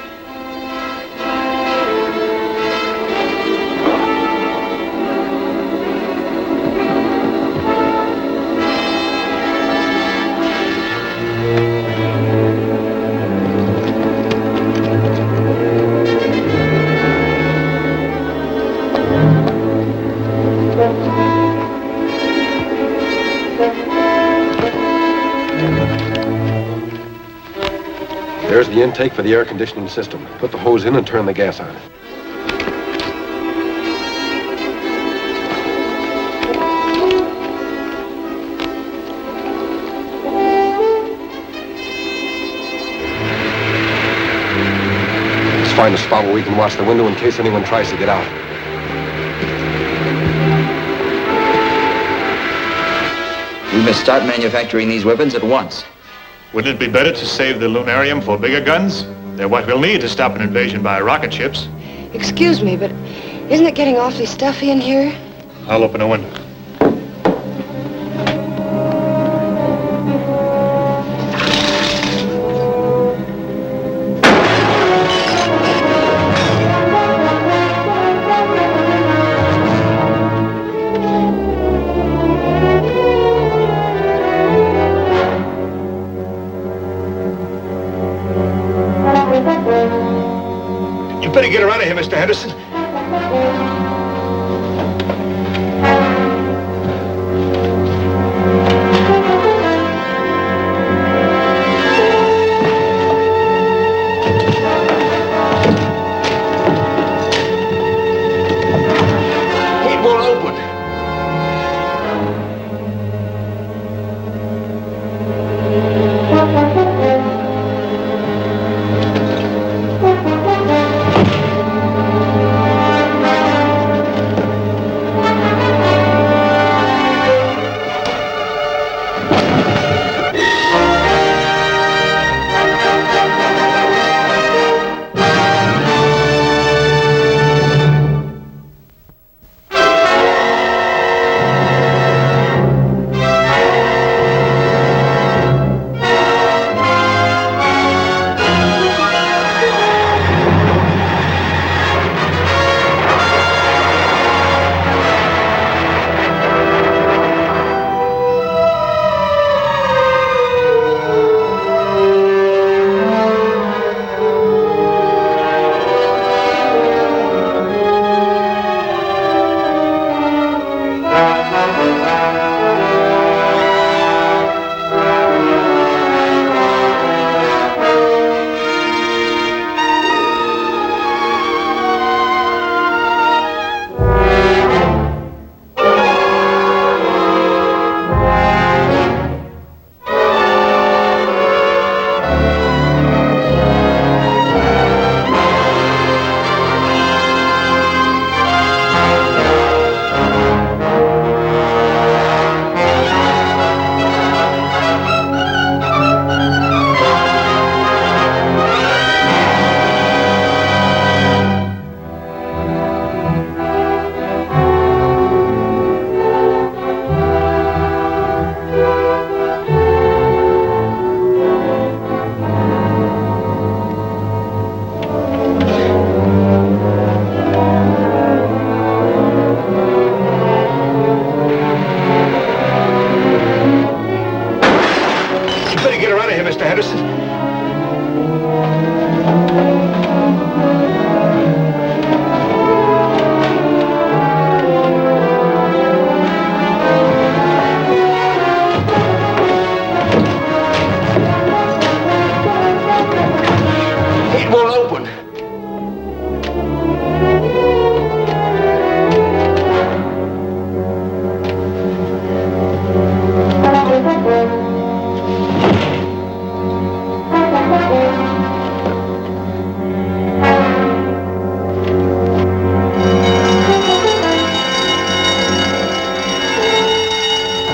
There's the intake for the air conditioning system. Put the hose in and turn the gas on. Let's find a spot where we can watch the window in case anyone tries to get out. We must start manufacturing these weapons at once. Wouldn't it be better to save the lunarium for bigger guns? They're what we'll need to stop an invasion by rocket ships. Excuse me, but isn't it getting awfully stuffy in here? I'll open a window. You better get her out of here, Mr. Henderson. It won't open.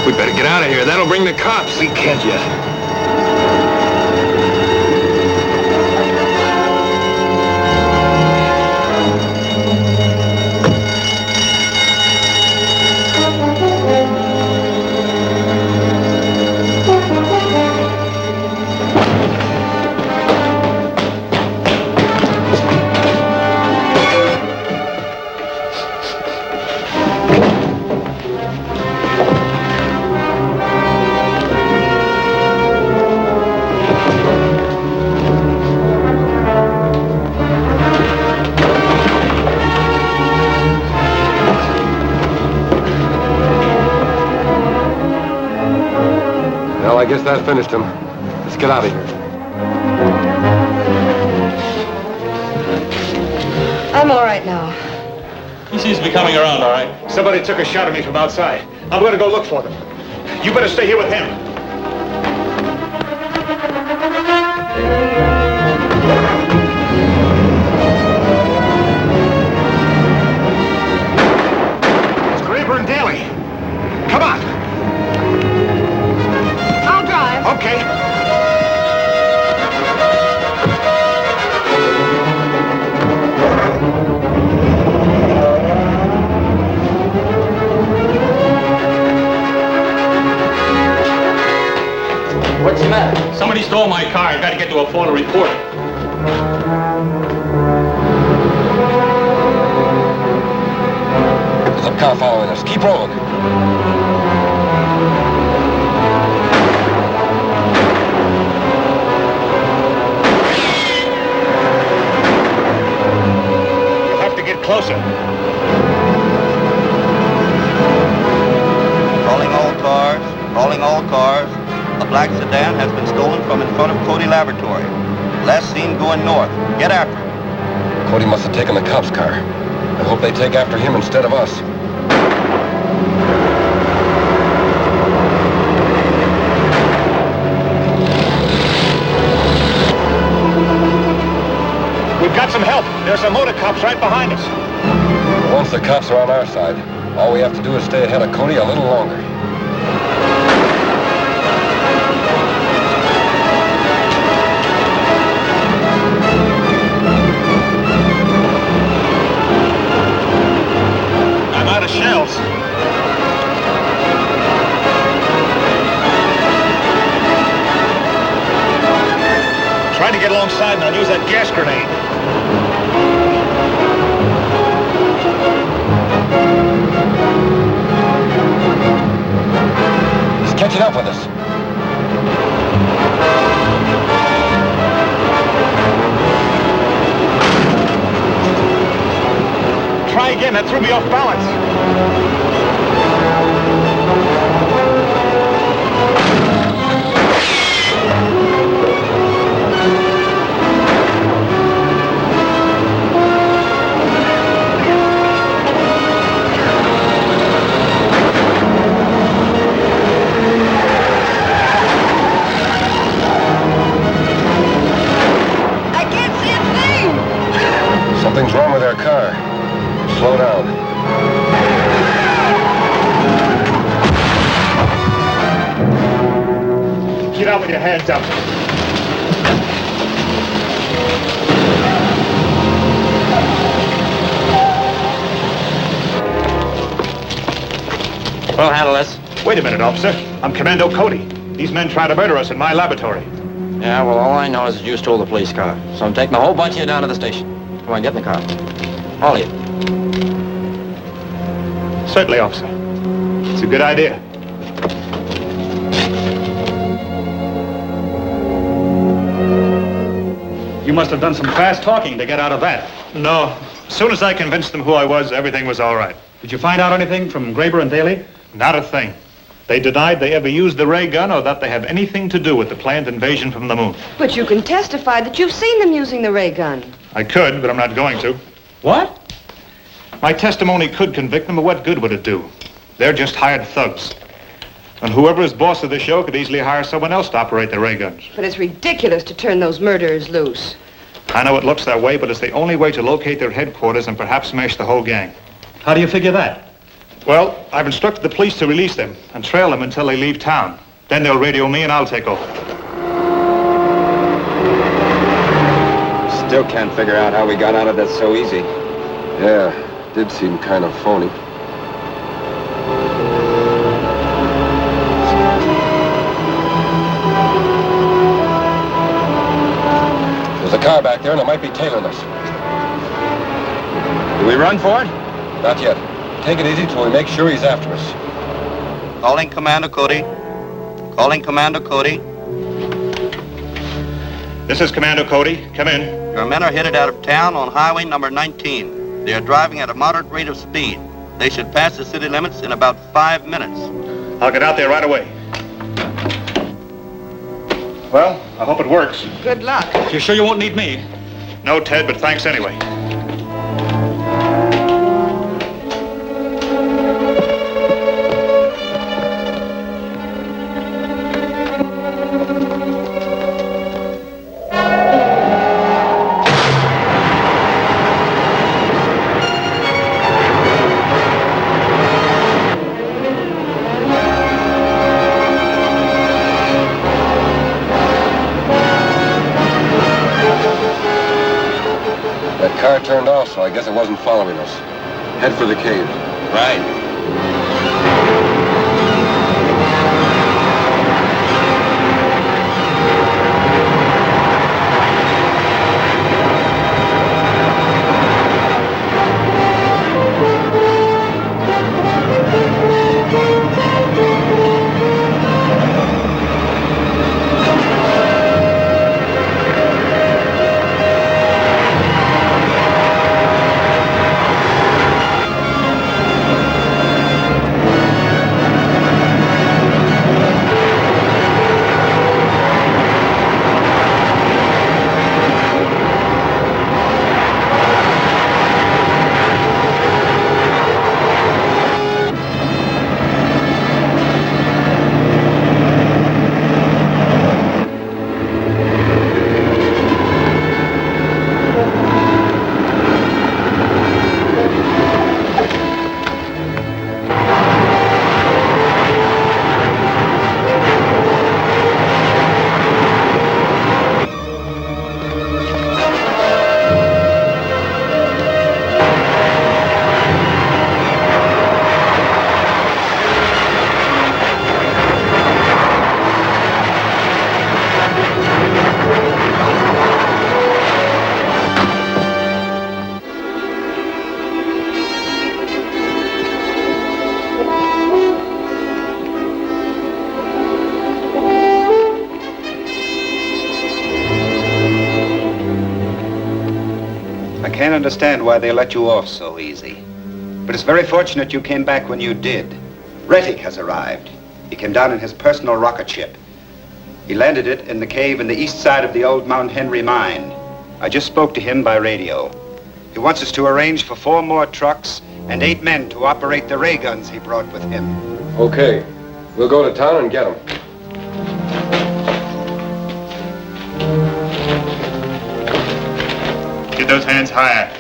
We better get out of here. That'll bring the cops. We can't yet. Well, I guess that finished him. Let's get out of here. I'm all right now. He seems to be coming around, all right. Somebody took a shot at me from outside. I'm going to go look for them. You better stay here with him. It's Graber and Daly. Come on. I'll drive. Okay. What's the matter? Somebody stole my car. I've got to get to a phone to report it. There's a car following us. Keep rolling. You'll have to get closer. Calling all cars. Calling all cars. A black sedan has been stolen from in front of Cody Laboratory. Last seen going north. Get after him. Cody must have taken the cops' car. I hope they take after him instead of us. We've got some help. There's some motor cops right behind us. Once the cops are on our side, all we have to do is stay ahead of Cody a little longer. I'm out of shells. Trying to get alongside and I'll use that gas grenade. He's catching up with us. Try again. That threw me off balance. Something's wrong with our car. Slow down. Get out with your hands up. We'll handle this. Wait a minute, officer. I'm Commando Cody. These men tried to murder us in my laboratory. Yeah, well, all I know is that you stole the police car. So I'm taking the whole bunch of you down to the station. Come on, get in the car. All of you. Certainly, officer. It's a good idea. You must have done some fast talking to get out of that. No. As soon as I convinced them who I was, everything was all right. Did you find out anything from Graber and Daly? Not a thing. They denied they ever used the ray gun or that they have anything to do with the planned invasion from the moon. But you can testify that you've seen them using the ray gun. I could, but I'm not going to. What? My testimony could convict them, but what good would it do? They're just hired thugs. And whoever is boss of the show could easily hire someone else to operate the ray guns. But it's ridiculous to turn those murderers loose. I know it looks that way, but it's the only way to locate their headquarters and perhaps smash the whole gang. How do you figure that? Well, I've instructed the police to release them and trail them until they leave town. Then they'll radio me and I'll take over. Still can't figure out how we got out of that so easy. Yeah, did seem kind of phony. There's a car back there, and it might be tailing us. Do we run for it? Not yet. Take it easy till we make sure he's after us. Calling Commando Cody. Calling Commando Cody. This is Commando Cody. Come in. Your men are headed out of town on highway number 19. They are driving at a moderate rate of speed. They should pass the city limits in about 5 minutes. I'll get out there right away. Well, I hope it works. Good luck. You sure you won't need me? No, Ted, but thanks anyway. Car turned off, so I guess it wasn't following us. Head for the cave. Right. I can't understand why they let you off so easy. But it's very fortunate you came back when you did. Rettig has arrived. He came down in his personal rocket ship. He landed it in the cave in the east side of the old Mount Henry mine. I just spoke to him by radio. He wants us to arrange for 4 more trucks and 8 men to operate the ray guns he brought with him. Okay. We'll go to town and get them. Get those hands higher.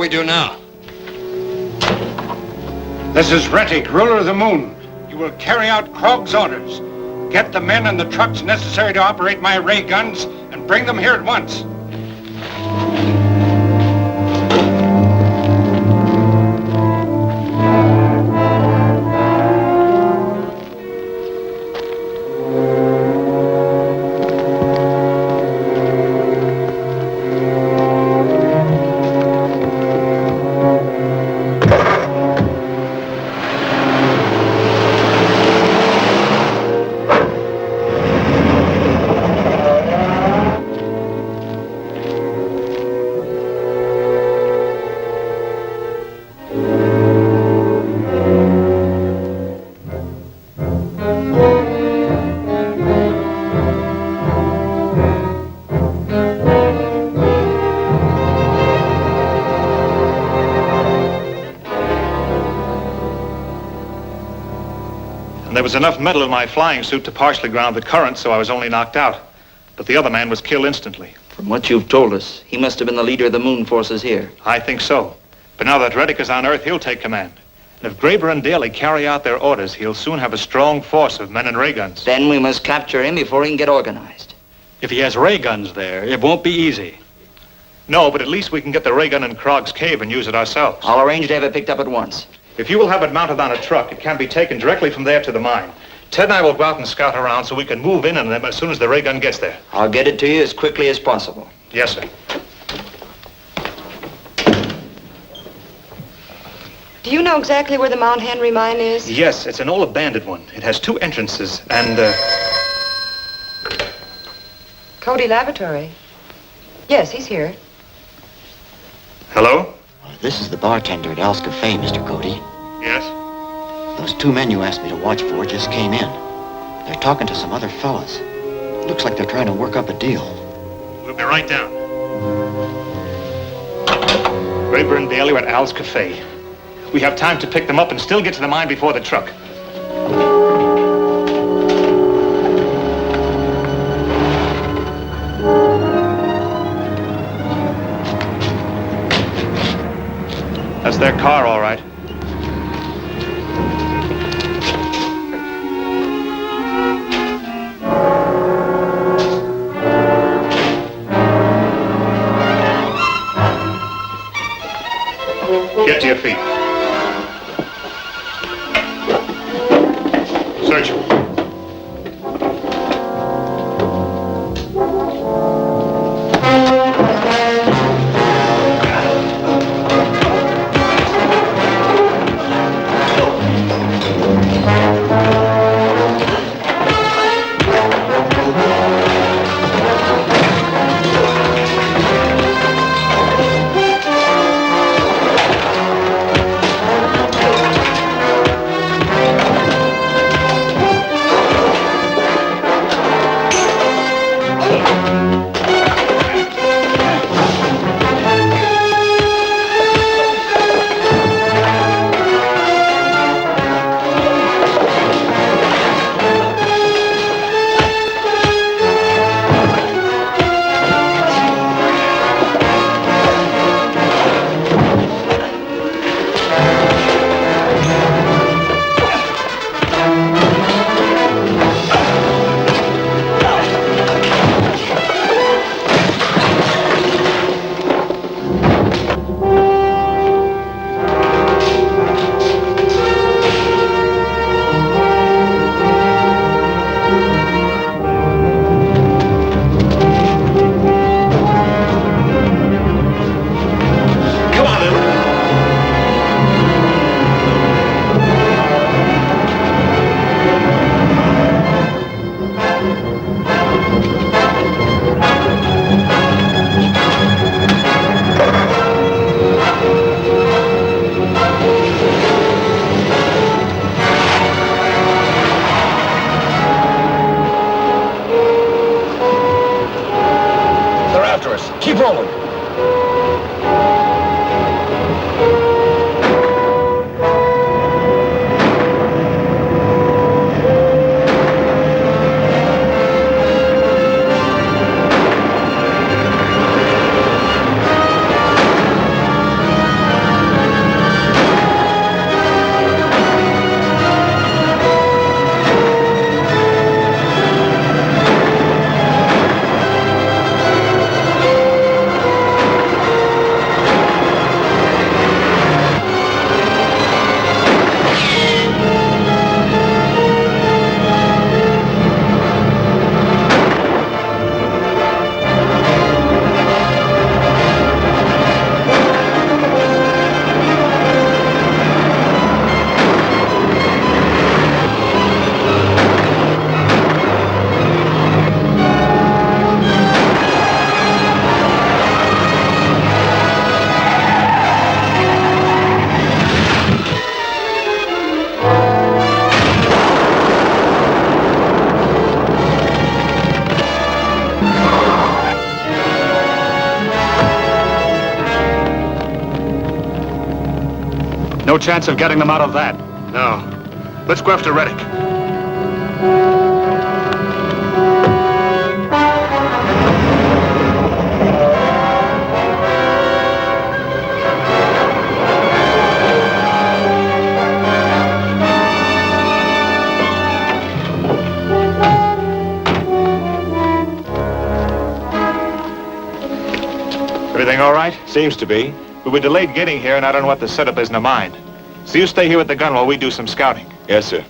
we do now? This is Rettig, ruler of the moon. You will carry out Krog's orders. Get the men and the trucks necessary to operate my ray guns and bring them here at once. There was enough metal in my flying suit to partially ground the current, so I was only knocked out. But the other man was killed instantly. From what you've told us, he must have been the leader of the moon forces here. I think so. But now that Rettig is on Earth, he'll take command. And if Graber and Daly carry out their orders, he'll soon have a strong force of men and ray guns. Then we must capture him before he can get organized. If he has ray guns there, it won't be easy. No, but at least we can get the ray gun in Krog's cave and use it ourselves. I'll arrange to have it picked up at once. If you will have it mounted on a truck, it can be taken directly from there to the mine. Ted and I will go out and scout around so we can move in on them as soon as the ray gun gets there. I'll get it to you as quickly as possible. Yes, sir. Do you know exactly where the Mount Henry mine is? Yes, it's an old abandoned one. It has 2 entrances and, Cody Laboratory. Yes, he's here. Hello? This is the bartender at Al's Cafe, Mr. Cody. Yes? Those 2 men you asked me to watch for just came in. They're talking to some other fellas. Looks like they're trying to work up a deal. We'll be right down. Graber and Daly are at Al's Cafe. We have time to pick them up and still get to the mine before the truck. That's their car, all right. Get to your feet. Search him. Keep rolling. chance of getting them out of that. No. Let's go after Reddick. Everything all right? Seems to be. We were delayed getting here, and I don't know what the setup is in the mine. So you stay here with the gun while we do some scouting. Yes, sir.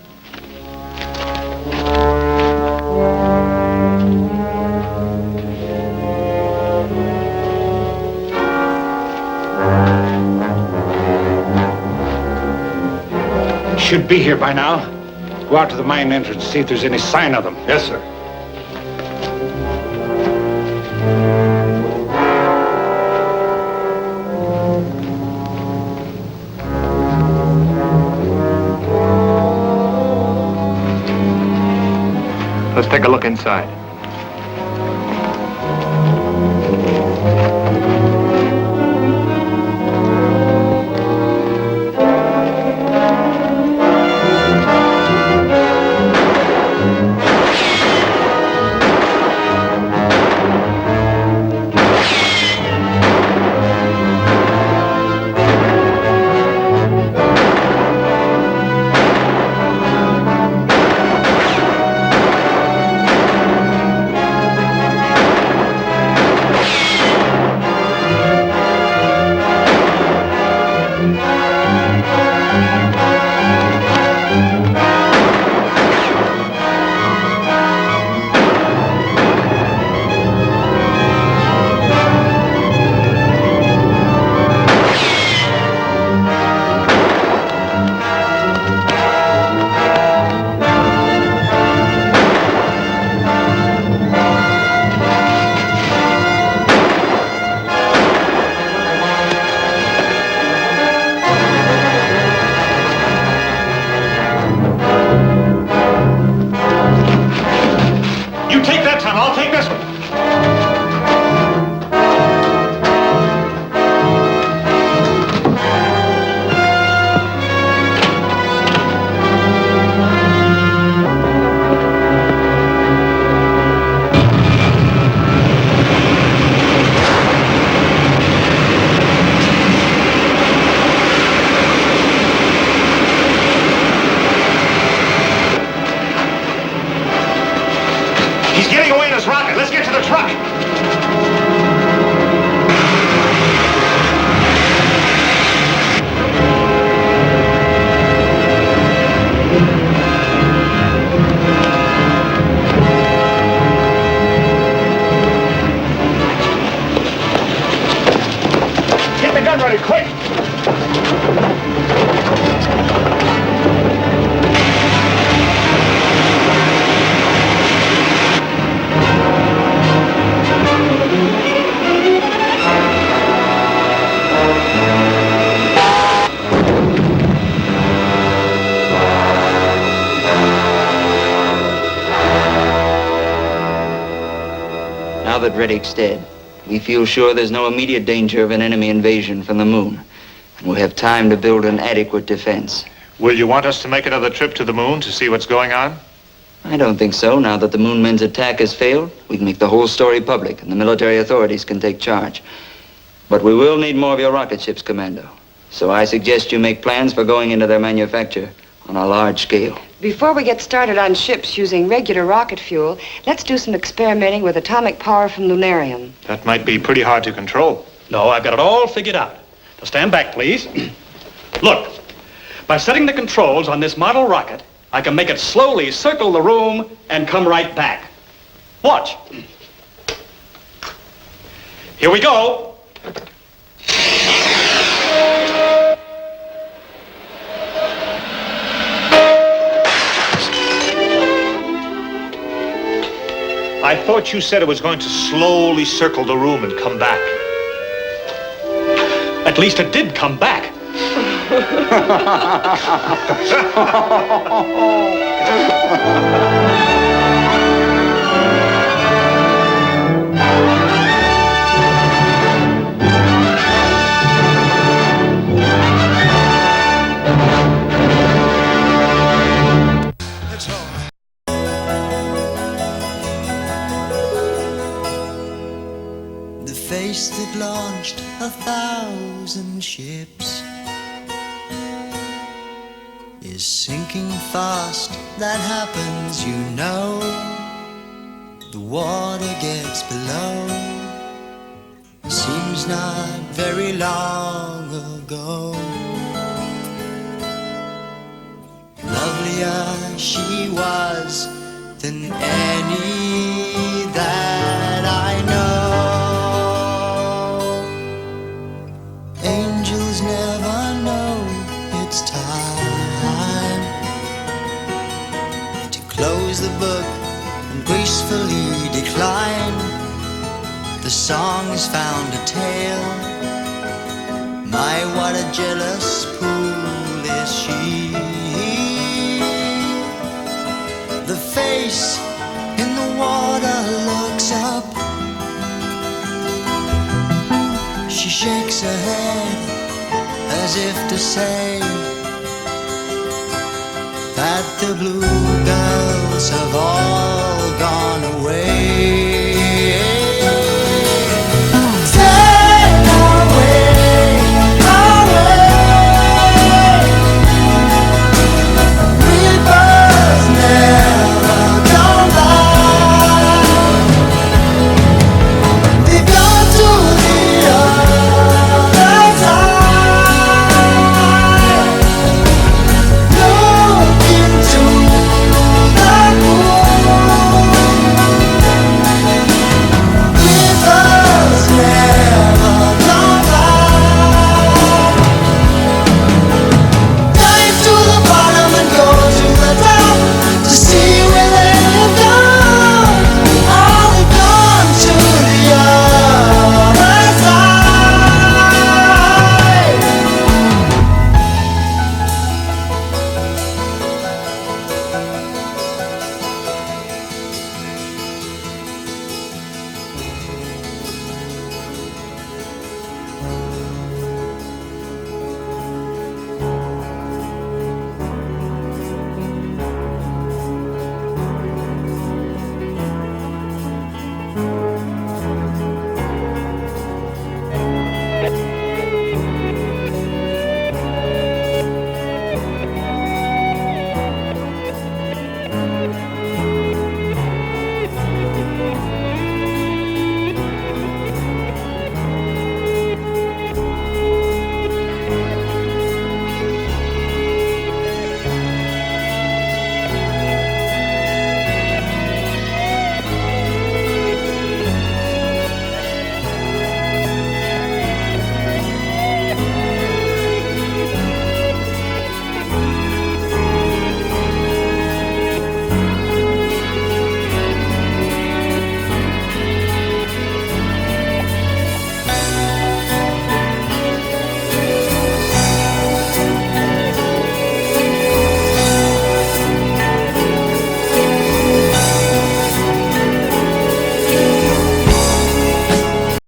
Should be here by now. Go out to the mine entrance, see if there's any sign of them. Yes, sir. Let's take a look inside. Ready, quick! Now that Reddick's dead, we feel sure there's no immediate danger of an enemy invasion from the moon. And we'll have time to build an adequate defense. Will you want us to make another trip to the moon to see what's going on? I don't think so. Now that the moon men's attack has failed, we can make the whole story public, and the military authorities can take charge. But we will need more of your rocket ships, Commando. So I suggest you make plans for going into their manufacture on a large scale. Before we get started on ships using regular rocket fuel, let's do some experimenting with atomic power from lunarium. That might be pretty hard to control. No, I've got it all figured out. Now stand back, please. Look, by setting the controls on this model rocket, I can make it slowly circle the room and come right back. Watch. Here we go. I thought you said it was going to slowly circle the room and come back. At least it did come back. race that launched 1,000 ships is sinking fast. That happens, you know. The water gets below. Seems not very long ago. Lovelier she was than any that I know. Angels never know it's time to close the book and gracefully decline. The song's found a tale. My, what a jealous fool is she. The face in the water looks up. She shakes her head as if to say that the bluebells have all